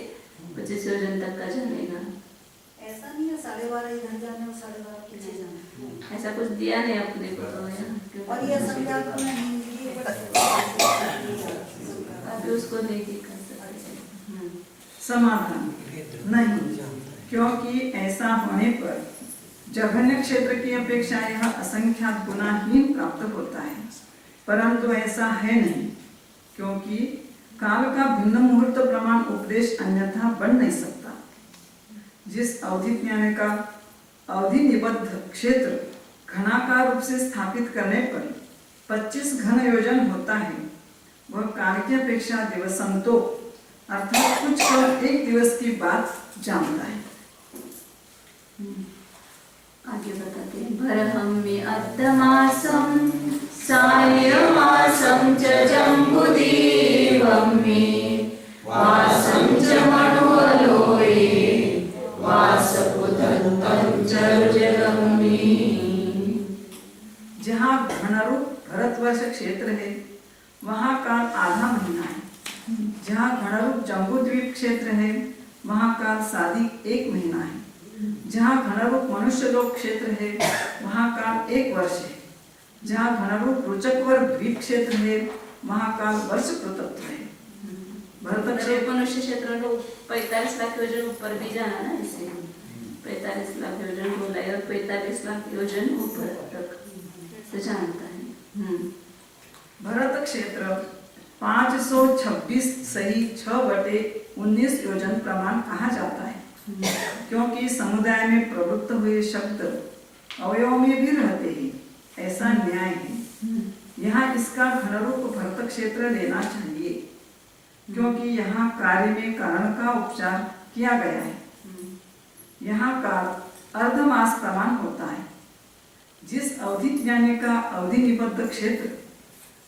25 योजन तक का जानेगा। ऐसा नहीं है 12.5 इधर जाने और 12.5 पीछे जाने, ऐसा कुछ दिया नहीं अपने को तो और ये संख्या तो नहीं अभी उसको नहीं कर सकते। समाधान नहीं, क्योंकि ऐसा होने पर जघन्य क्षेत्र की अपेक्षा यह असंख्यात गुना ही प्राप्त होता है, परंतु ऐसा है नहीं, क्योंकि काल का भिन्न मुहूर्त प्रमाण उपदेश अन्यथा बन नहीं सकता। जिस अवधि ज्ञान का अवधि निबद्ध क्षेत्र घनाकार रूप से स्थापित करने पर 25 घन योजन होता है, वह काल की अपेक्षा दिवसंतो अर्थात कुछ कम 1 दिवस की बात जानता है। आगे बताते हैं। भरहम्मि अद्धमासं सायमासं च जम्बुदीवम्मि वासं च मनोलोये वासपुतन्तं च जगम्मि। जहाँ घनरूप भरतवर्ष क्षेत्र है वहाँ काल आधा महीना है। जहाँ घनरूप जम्बूद्वीप क्षेत्र है वहाँ काल सादी 1 महीना है। जहाँ घनरूप मनुष्य लोक क्षेत्र है वहाँ काल 1 वर्ष है। जहाँ घनरूप रोचकवर द्वीप क्षेत्र है वहाँ काल वर्ष प्रतत्व है। भरत क्षेत्र मनुष्य क्षेत्र को 45 लाख योजन ऊपर भी जाना ना, इसे 45 लाख योजन बोला है और 45 लाख योजन ऊपर तक से जानता है। भरत क्षेत्र 526 सही 6/19 योजन प्रमाण कहा जाता है, क्योंकि समुदाय में प्रवृत्त हुए शब्द अवयव में भी रहते हैं, ऐसा न्याय है। यहाँ इसका घनरूप भरत क्षेत्र लेना चाहिए, क्योंकि यहाँ कार्य में कारण का उपचार किया गया है। यहाँ काल अर्धमास प्रमाण होता है। जिस अवधि ज्ञानी का अवधि निबद्ध क्षेत्र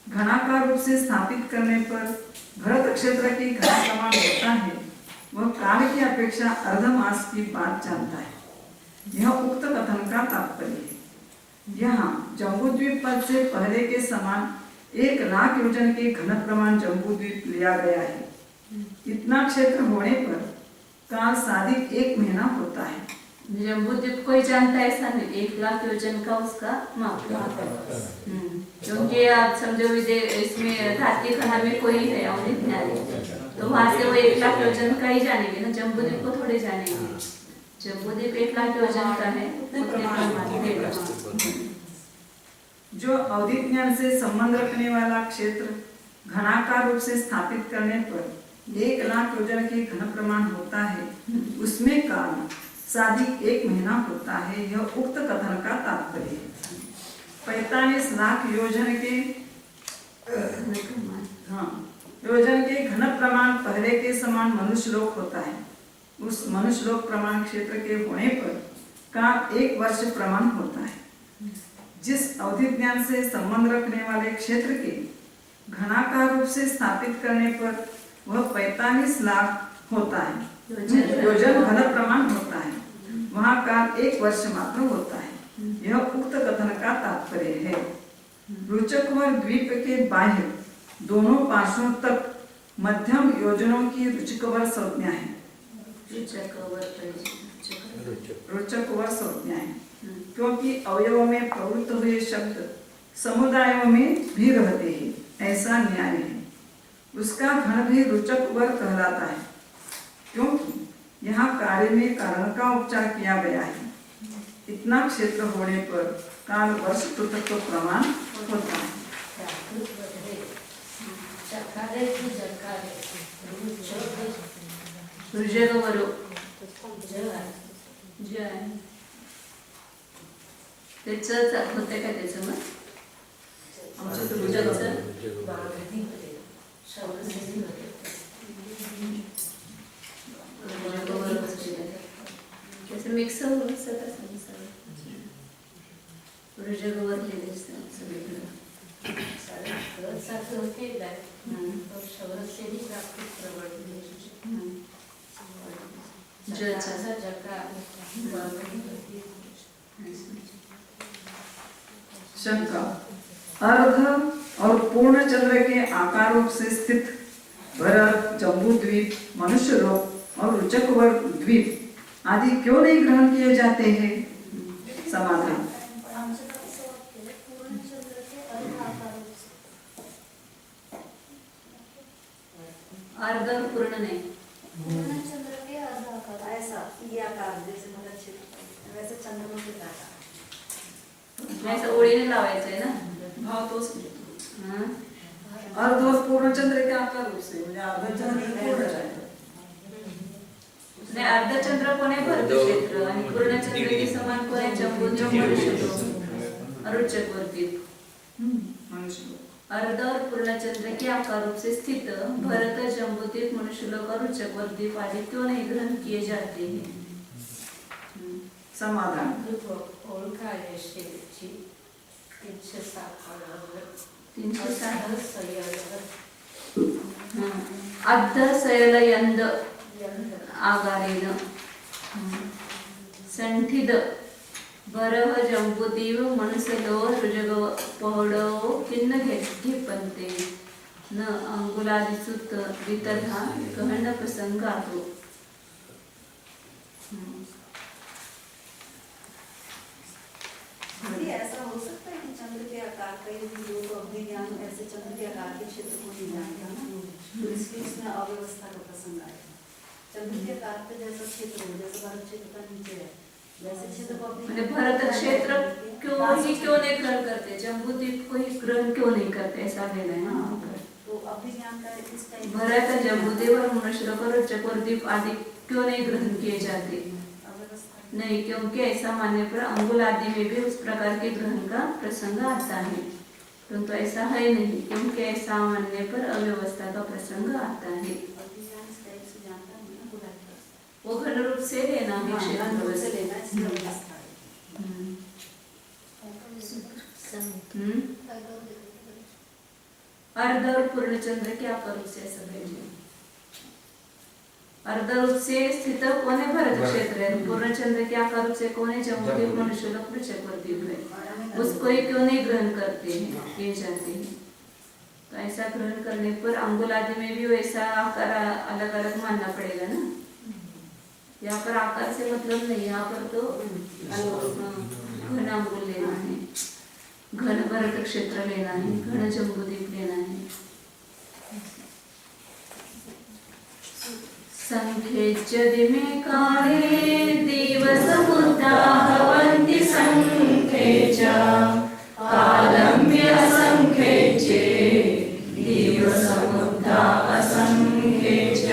घनाकार रूप से स्थापित करने पर भरत क्षेत्र की घना प्रमाण होता है, वह काल की अपेक्षा अर्धमास की बात जानता है। यह उक्त कथन का तात्पर्य है। यहाँ जम्बूद्वीप पद से पहले के समान 1 लाख योजन के घन प्रमाण जम्बूद्वीप लिया गया है। इतना क्षेत्र होने पर काल सादी 1 महीना होता है। जम्बूद्वीप कोई जानता है ऐसा नहीं, 1 लाख योजन का उसका माप है। क्योंकि आप समझो इसमें धारती खंड में कोई है अवधि ज्ञानी तो वहां से वो 1 लाख योजन का ही जानेंगे ना, जम्बूद्वीप को थोड़े जानेंगे। जम्बूद्वीप 1 लाख योजन का है, उतने प्रमाण देगा। जो अवधि ज्ञान से संबंध रखने वाला क्षेत्र घनाकार रूप से स्थापित करने पर 1 लाख योजन के घन प्रमाण होता है, उसमें काल सादी 1 महीना होता है। यह उक्त कथन का तात्पर्य है। 45 लाख योजन के योजन के घन प्रमाण पहले के समान मनुष्य लोक होता है। उस मनुष्य लोक प्रमाण क्षेत्र के होने पर काल 1 वर्ष प्रमाण होता है। जिस अवधि ज्ञान से संबंध रखने वाले क्षेत्र के घनाकार रूप से स्थापित करने पर वह 45 लाख होता है, योजन घन प्रमाण होता है, वहाँ काल 1 वर्ष मात्र होता है। यह उक्त कथन का तात्पर्य है। रोचकवर द्वीप के बाह्य दोनों पार्श्वों तक मध्यम योजनों की रुचिकवर संज्ञा है। रुचकवर संज्ञा है क्योंकि अवयवों में प्रवृत्त हुए शब्द समुदायों में भी रहते हैं, ऐसा न्याय है। उसका घन भी रुचक वर्ग कहलाता है क्योंकि यहाँ कार्य में कारण का उपचार किया गया है। इतना क्षेत्र होने पर काल वर्ष पृथक प्रमाण होता है। रुजगवरो त्याचं होते का त्याचं मग आमचं तर रुजगचं त्याचं मिक्स होऊन रुजगवर लिहिले सगळीकडे शंका अर्ध और पूर्ण चंद्र के आकार रूप से स्थित भरत, जम्बू द्वीप, मनुष्य लोक और रुचकवर द्वीप आदि क्यों नहीं ग्रहण किए जाते हैं? समाधान अर्ध और पूर्ण नहीं, ऐसा ये आकार जैसे मतलब क्षेत्र वैसे चंद्रमा के आकार ऐसा ओळीने लावायचं आहे ना। भाव तोच हाँ? अर्ध और पूर्ण चंद्र के आकार रूप से म्हणजे अर्ध चंद्र पूर्ण चंद्र नाही, अर्धचंद्र कोण आहे भरत क्षेत्र आणि पूर्ण चंद्र के समान कोण आहे जम्बूद्वीप, मनुष्य लोक, रुचकवर द्वीप। मनुष्य लोक अर्ध और पूर्ण चंद्र के आकार रूप से स्थित भरत, जम्बूद्वीप, मनुष्यलोक और रुचकवर द्वीप आदि क्यों नहीं ग्रहण किए जाते हैं? समाधान अद्धसयलयन्द आगारेन संठिद भरह, जम्बूद्वीप, मनुष्यलो, रुजगव, पहडो किन्न घेपंते न अंगुलादिसुत वितर्हा गहन प्रसंग आतो। ऐसा हो सकता है कि चंद्र के आकार का लोग अवधि ज्ञान ऐसे चंद्र के आकार के क्षेत्र को नहीं जानते ना, तो इसलिए इसमें अव्यवस्था का प्रसंग आएगा। चंद्र के आकार पे जैसा क्षेत्र हो, जैसे भारत क्षेत्र का नीचे है वैसे क्षेत्र को म्हणजे भरत क्षेत्र क्यों नहीं ग्रहण करते, जम्बूद्वीप को ही ग्रहण क्यों नहीं करते, ऐसा लेना है ना। तो अवधि ज्ञान का इस टाइम भरत, जम्बूद्वीप और मनुष्यलोक और रुचकवर द्वीप आदि क्यों नहीं ग्रहण किए जाते? नहीं, क्योंकि ऐसा मानने पर अंगुल आदि में भी उस प्रकार के ग्रहण का प्रसंग आता है, परंतु ऐसा है नहीं, क्योंकि ऐसा मानने पर अव्यवस्था का प्रसंग आता है। वो घन रूप से लेना है, क्षेत्र से लेना है। अर्ध और पूर्ण चंद्र के आकार रूप से ऐसा भेजिए। अर्ध रूप से स्थित कौन है? भरत क्षेत्र है। पूर्ण चंद्र के आकार रूप से कौन है? जम्बूद्वीप, मनुष्यलोक, रुचकवर द्वीप है। उसको ही क्यों नहीं ग्रहण करते हैं, किए जाते हैं? तो ऐसा ग्रहण करने पर अंगुल आदि में भी वैसा आकार अलग अलग मानना पड़ेगा ना। यहाँ पर आकार से मतलब नहीं, यहाँ पर तो घन अंगुल लेना है, घन भरत क्षेत्र लेना है, घन जम्बूद्वीप लेना है। संख्येच्यदिमे काले दिवसमुद्दाहवन्ति संख्येच कालम्य संख्येचे दिवसमुद्दा असंख्येच।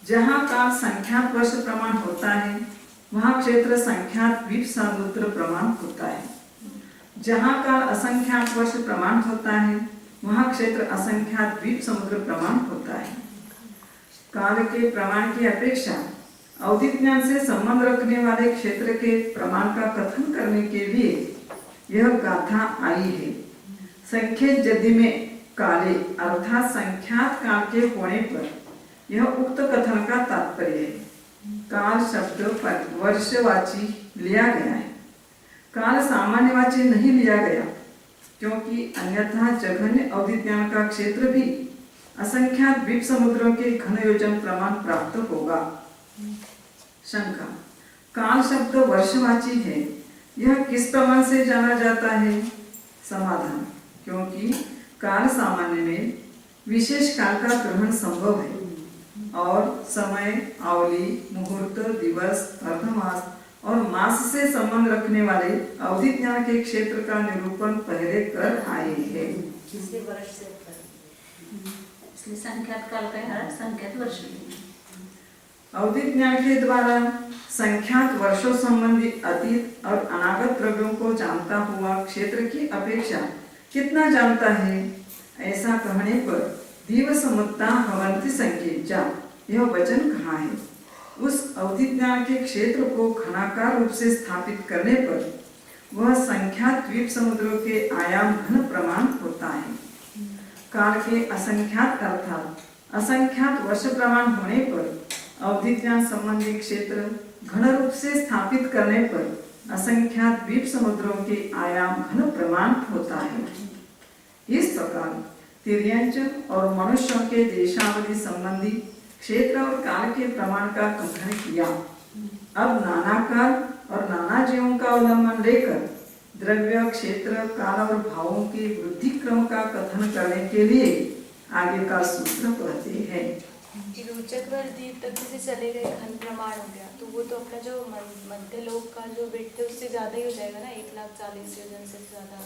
जहाँ काल संख्यात वर्ष प्रमाण होता है वहाँ क्षेत्र संख्यात द्वीप समुद्र प्रमाण होता है। जहाँ काल असंख्यात वर्ष प्रमाण होता है वहाँ क्षेत्र असंख्यात द्वीप समुद्र प्रमाण होता है। काल के प्रमाण की अपेक्षा अवधि ज्ञान से संबंध रखने वाले क्षेत्र के प्रमाण का कथन करने के लिए यह गाथा आई है। संख्येत यदि में काले अर्थात संख्यात काल के होने पर यह उक्त कथन का तात्पर्य है। काल शब्द पर वर्षवाची लिया गया है, काल सामान्यवाची नहीं लिया गया, क्योंकि अन्यथा जघन्य अवधि ज्ञान का क्षेत्र भी असंख्यात द्वीप समुद्रों के घन योजन प्रमाण प्राप्त होगा। शंका, काल शब्द वर्षवाची है, यह किस प्रमाण से जाना जाता है? समाधान, क्योंकि काल सामान्य में विशेष काल का ग्रहण संभव है और समय, अवधि, मुहूर्त, दिवस, अर्धमास और मास से संबंध रखने वाले अवधि ज्ञान के क्षेत्र का निरूपण पहले कर आए हैं। इसलिए वर्ष से इसलिए संख्यात काल का है, संख्यात वर्ष भी। अवधि ज्ञान के द्वारा संख्यात वर्षों संबंधी अतीत और अनागत द्रव्यों को जानता हुआ क्षेत्र की अपेक्षा कितना जानता है? ऐसा कहने पर दिवस मुत्ता भवन्ति संख्येजा, यह वचन कहाँ है? उस अवधि ज्ञान के क्षेत्र को घनाकार रूप से स्थापित करने पर वह संख्यात द्वीप समुद्रों के आयाम घन प्रमाण होता है। काल के असंख्यात अर्थात असंख्यात वर्ष प्रमाण होने पर अवधि ज्ञान संबंधी क्षेत्र घन रूप से स्थापित करने पर असंख्यात द्वीप समुद्रों के आयाम घन प्रमाण होता है। इस प्रकार तिर्यंच और मनुष्यों के देशावधि संबंधी क्षेत्र और काल के प्रमाण का कथन किया। अब नाना काल और नाना जीवों का अवलंबन लेकर द्रव्य, क्षेत्र, काल और भावों के वृद्धि क्रम का कथन करने के लिए आगे का सूत्र कहते हैं। रोचक वर्दी तक से चले गए घन प्रमाण हो गया, तो वो तो अपना जो मध्य लोक का जो वेट थे उससे ज्यादा ही हो जाएगा ना, 1,40,000 योजन से ज्यादा।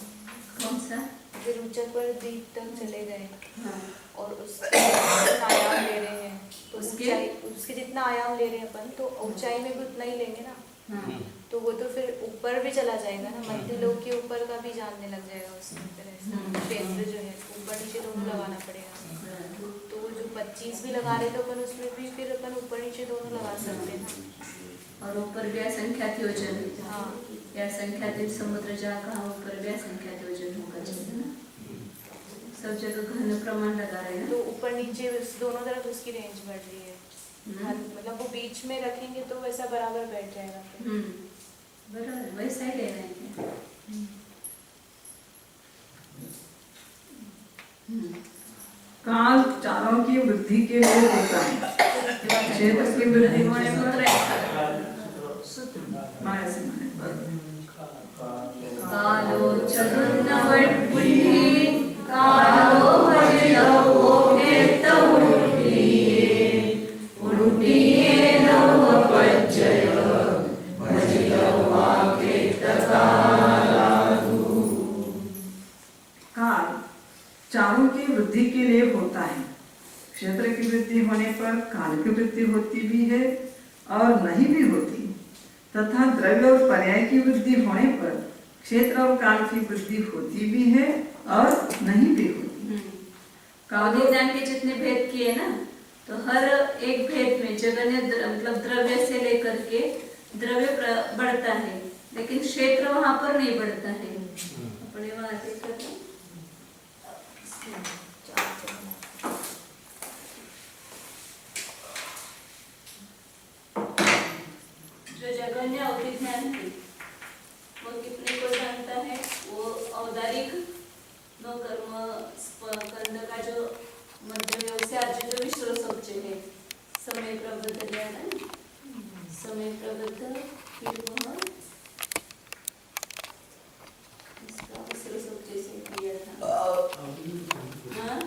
कौन सा? जो रोचक वर्दी तक चले गए हाँ। और उसके जितना आयाम ले रहे हैं, तो उसके उसके जितना आयाम ले रहे हैं अपन, तो ऊंचाई में भी उतना ही लेंगे ना। हाँ। तो वो तो फिर ऊपर भी चला जाएगा ना, मध्य लोक के ऊपर का भी जानने लग जाएगा उसकी तरह से। क्षेत्र जो है ऊपर नीचे दोनों लगाना पड़ेगा। तो जो 25 भी लगा रहे थे अपन, उसमें भी फिर अपन ऊपर नीचे दोनों लगा सकते हैं। और ऊपर भी असंख्यात योजन, हाँ, या संख्यात समुद्र जहाँ कहाँ ऊपर भी असंख्यात योजन होगा चाहिए ना। सब जगह घन प्रमाण लगा रहे हैं। तो ऊपर नीचे दोनों तरफ उसकी रेंज बढ़ रही है। मतलब वो बीच में रखेंगे तो वैसा बराबर बैठ जाएगा फिर। बराबर वैसा ही ले रहे हैं। काल चारों की वृद्धि के लिए होता है। क्षेत्र की वृद्धि होने पर कालो चतुर्नवद्भिः कालो भजितवोपेतौ उड्डीये नवपज्जय भजितवाकेतकालादु। काल चारों की वृद्धि के लिए होता है। क्षेत्र की वृद्धि होने पर काल की वृद्धि होती भी है और नहीं भी होती, तथा द्रव्य और पर्याय की वृद्धि होने पर क्षेत्र और काल की वृद्धि होती भी है और नहीं भी होती। अवधि ज्ञान के जितने भेद किए ना, तो हर एक भेद में जगन्य मतलब द्रव्य से लेकर के द्रव्य बढ़ता है, लेकिन क्षेत्र वहां पर नहीं बढ़ता है। अपने वहां देखकर जो जगन्य अवधि ज्ञान है वो कितने को जानता है? वो औदारिक नो कर्म कंद का जो मध्य व्यवसाय जो विश्व सबचे है, समय प्रबद्ध लिया ना, समय प्रबद्ध, फिर वह इसका विश्व सबचे से किया था। हाँ?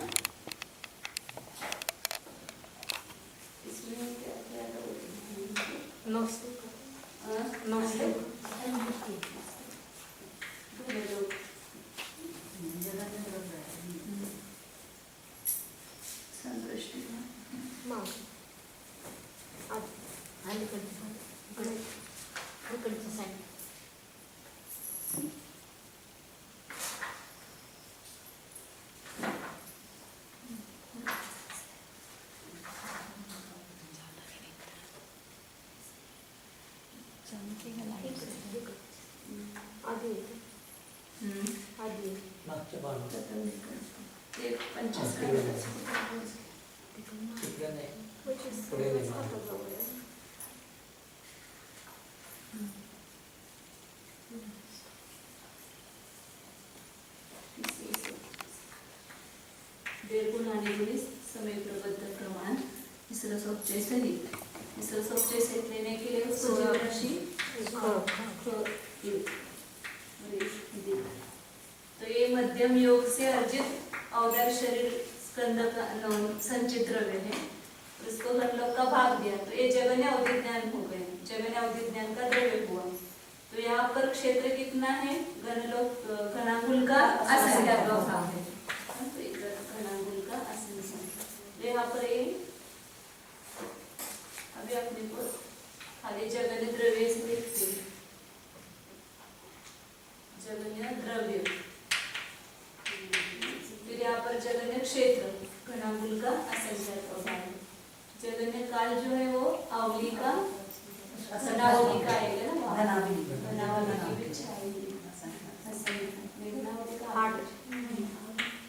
इसमें क्या क्या था? संतुष्टि मागच्या बाजूला एक 25 तिकडे नाही, पुढे नाही. डेढ़ गुना 19 समय प्रबद्ध प्रमाण तिसरसोपचे सहित। तिसरसोपचे सहित लेने के लिए उसको जीवराशि तो ये मध्यम योग से अर्जित अवदार शरीर स्कंद का संचित द्रव्य है, उसको घनलोक का भाग दिया तो ये जगन्य अवधिज्ञान हो गए, जगन्य अवधिज्ञान का द्रव्य हुआ। तो यहाँ पर क्षेत्र कितना है, घनलोक घनांगुल का असंख्यात्मक भाग है, तो एक घनांगुल का असंख्यात्मक। यहाँ पर ये अभी अपने को खाली जगन्य द्रव्य से देखते हैं, जगन्य द्रव्य, फिर यहाँ पर जगन्य क्षेत्र घनांगुल का असंख्यात्मक भाग। जगन्य काल जो है वो आवली का घनावली का आएगा ना, घनावली की बीच आएगी घनावली का 8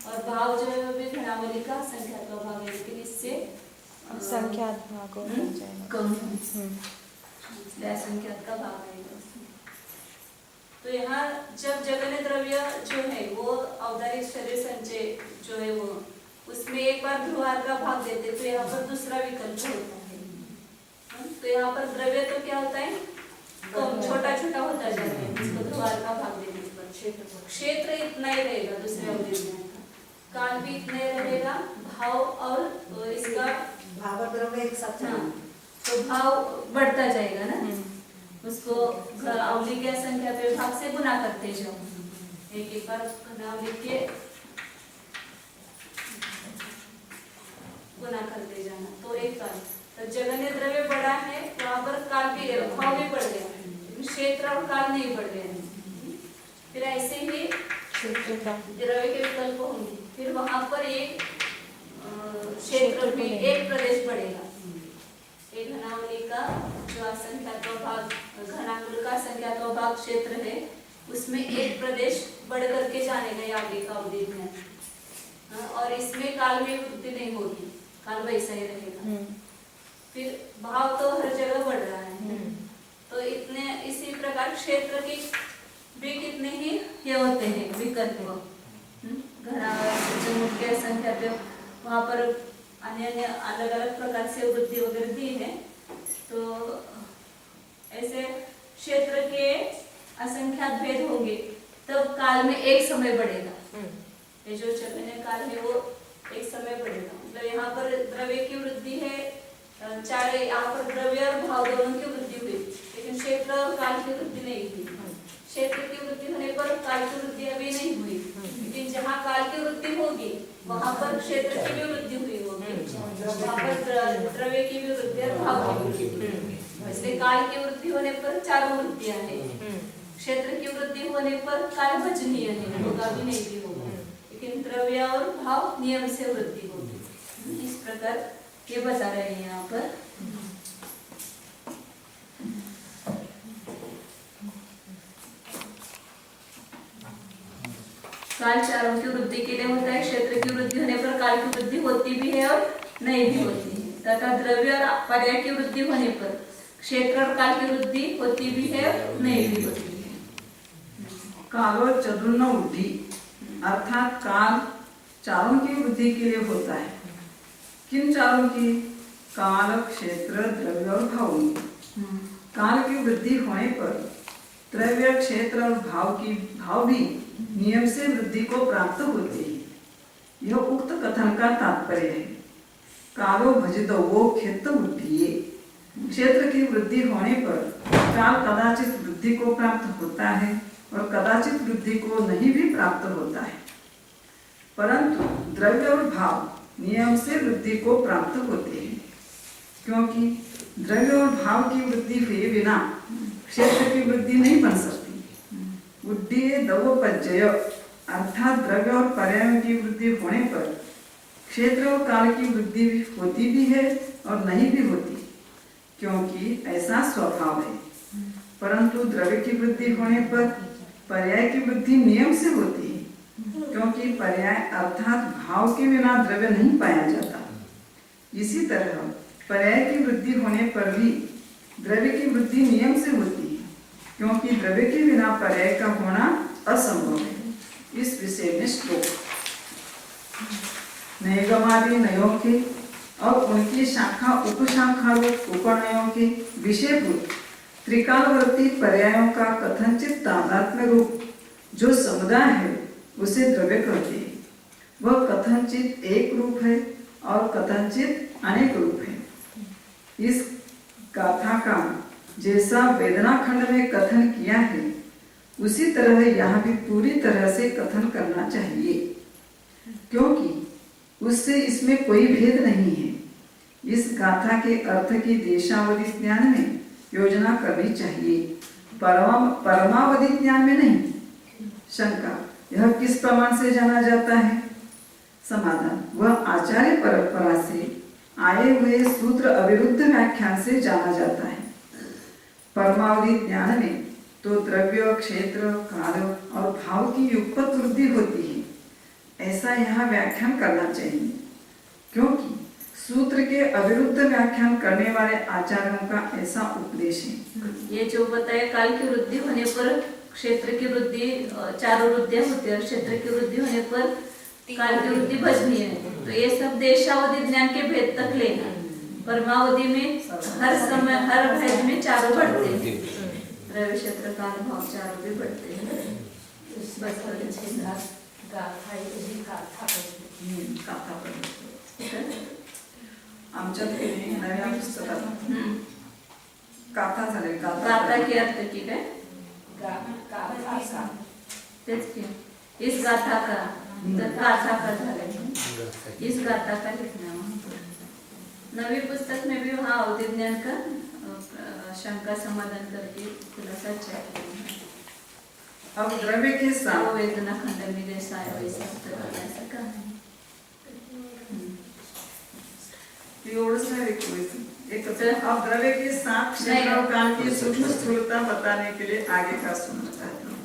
और भाव जो है वो भी घनावली का संख्यात्मक भाग है, लेकिन इससे संख्यात भाग हो जाएगा कम संख्यात का भाग आएगा उसमें। तो यहाँ जब जगन्य द्रव्य जो है वो औदारिक शरीर संचय जो है वो उसमें एक बार ध्रुवार का भाग देते तो यहाँ पर दूसरा विकल्प होता है। तो यहाँ पर द्रव्य तो क्या होता है, कम छोटा छोटा होता जाता है, इसको ध्रुवार का भाग देने पर क्षेत्र इतना ही रहेगा, दूसरे अवधिज्ञान का काल भी इतना ही रहेगा, भाव और इसका भाव द्रव्य एक साथ तो भाव बढ़ता जाएगा ना, उसको अवधि के संख्या पे भाग से गुना करते जाओ, एक एक बार घनावली के गुना करते जाना तो एक काल। तो जगन्य द्रव्य बड़ा है वहां पर काल भी भाव भी बढ़ गया, क्षेत्र और काल नहीं बढ़ गया। फिर ऐसे ही द्रव्य के विकल्प होंगे, फिर वहां पर एक क्षेत्र भी एक प्रदेश बढ़ेगा, एक घनावली का जो असंख्यात्मक भाग घनांगुल का असंख्यात्मक भाग क्षेत्र है उसमें एक प्रदेश बढ़ करके जाने का आगे का अवधि और इसमें काल में वृद्धि नहीं होगी, काल वैसा ही रहेगा। फिर भाव तो हर जगह बढ़ रहा है, तो इतने इसी प्रकार क्षेत्र के भी कितने ही ये होते हैं विकल्प, जो मुख्य संख्या पे वहाँ पर अन्य अन्य अलग अलग प्रकार से वृद्धि वगैरह दी है। तो ऐसे क्षेत्र के असंख्यात भेद होंगे तब काल में एक समय बढ़ेगा, ये जो चलने काल है वो एक समय बढ़ेगा। मतलब यहाँ पर द्रव्य की वृद्धि है, चार यहाँ पर द्रव्य और भाव दोनों की वृद्धि हुई, लेकिन क्षेत्र और काल की वृद्धि नहीं हुई। क्षेत्र की वृद्धि होने पर काल की वृद्धि अभी नहीं हुई, लेकिन जहाँ काल की वृद्धि होगी वहाँ पर क्षेत्र की भी वृद्धि हुई होगी, वहाँ पर द्रव्य की भी वृद्धि और भाव की वृद्धि। इसलिए काल की वृद्धि होने पर चारों वृद्धियां हैं, क्षेत्र की वृद्धि होने पर काल भजनीय है, होगा भी नहीं भी होगा, लेकिन द्रव्य और भाव नियम से वृद्धि होगी। इस प्रकार ये बता रहे हैं यहाँ पर। काल चारों की वृद्धि के लिए होता है, क्षेत्र की वृद्धि होने पर काल की वृद्धि होती भी है और नहीं भी होती है, तथा द्रव्य और पर्याय की वृद्धि होने पर क्षेत्र और काल की वृद्धि होती भी है और नहीं भी होती है। कालो चतुर्न वृद्धि अर्थात काल चारों की वृद्धि के लिए होता है। किन चारों की? काल, क्षेत्र, द्रव्य और भाव की। काल की वृद्धि होने पर द्रव्य, क्षेत्र और भाव भी नियम से वृद्धि को प्राप्त होते हैं। यह उक्त कथन का तात्पर्य है। कालो भजितो वो खेत वृद्धि, क्षेत्र की वृद्धि होने पर काल कदाचित वृद्धि को प्राप्त होता है और कदाचित वृद्धि को नहीं भी प्राप्त होता है, परंतु द्रव्य और भाव नियम से वृद्धि को प्राप्त होते हैं, क्योंकि द्रव्य और भाव की वृद्धि हुए बिना क्षेत्र की वृद्धि नहीं बन सकती। बुद्धि दवोपजय अर्थात द्रव्य और पर्यायों की वृद्धि होने पर क्षेत्र और काल की वृद्धि होती भी है और नहीं भी होती, क्योंकि ऐसा स्वभाव है। परंतु द्रव्य की वृद्धि होने पर पर्याय की वृद्धि नियम से होती है, क्योंकि पर्याय अर्थात भाव के बिना द्रव्य नहीं पाया जाता। इसी तरह पर्याय की वृद्धि होने पर भी द्रव्य की वृद्धि नियम से होती है, क्योंकि द्रव्य के बिना पर्याय का होना असंभव है। इस विषय में श्लोक नैगमादि नयों के और उनकी शाखा उपशाखा रूप उपनयों के विषयभूत त्रिकालवर्ती पर्यायों का कथनचित तादात्म्य रूप जो समुदाय है उसे द्रव्य कहते हैं। वह कथनचित एक रूप है और कथनचित अनेक रूप है। इस गाथा का जैसा वेदना खंड में कथन किया है उसी तरह यहाँ भी पूरी तरह से कथन करना चाहिए, क्योंकि उससे इसमें कोई भेद नहीं है। इस गाथा के अर्थ की देशावधि ज्ञान में योजना करनी चाहिए, परमावधि ज्ञान में नहीं। शंका, यह किस प्रमाण से जाना जाता है? समाधान, वह आचार्य परंपरा से आए हुए सूत्र अविरुद्ध व्याख्यान से जाना जाता है। परमावधि ज्ञान में तो द्रव्य, क्षेत्र, काल और भाव की युगपत वृद्धि होती है, ऐसा यहाँ व्याख्यान करना चाहिए, क्योंकि सूत्र के अविरुद्ध व्याख्यान करने वाले आचार्यों का ऐसा उपदेश है। ये जो बताया काल की वृद्धि होने पर क्षेत्र की वृद्धि, चारों वृद्धियां होती है और क्षेत्र की वृद्धि होने पर काल की वृद्धि बचनी है, तो ये सब देशावधि ज्ञान के भेद तक लेना। परमावधि में हर समय हर भेद में चारों बढ़ते हैं, द्रव्य, क्षेत्र, काल, भाव चारों भी बढ़ते हैं। आमच्या नव्या पुस्तकात गाथा झाले, गाथा की अर्थ की काय तेच की इस गाथा का तर गाथा का झाले, इस गाथा का लिखना। नवी पुस्तक में भी वहाँ अवधि ज्ञान का शंका समाधान करके खुलासा चाहिए। अब द्रव्य के साथ वेदना खंड में जैसा है वैसा ऐसा का है। एवढंच नाही एक अब द्रव्य के साथ क्षेत्र और काल की सूक्ष्म स्थूलता बताने के लिए आगे का सुनना चाहती हूँ।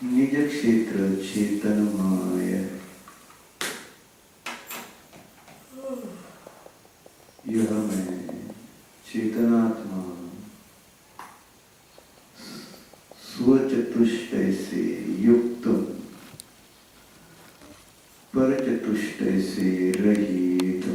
निज क्षेत्र चेतनमय, यह मैं चेतनात्मा स्वचतुष्टय से युक्त परचतुष्टय से रहित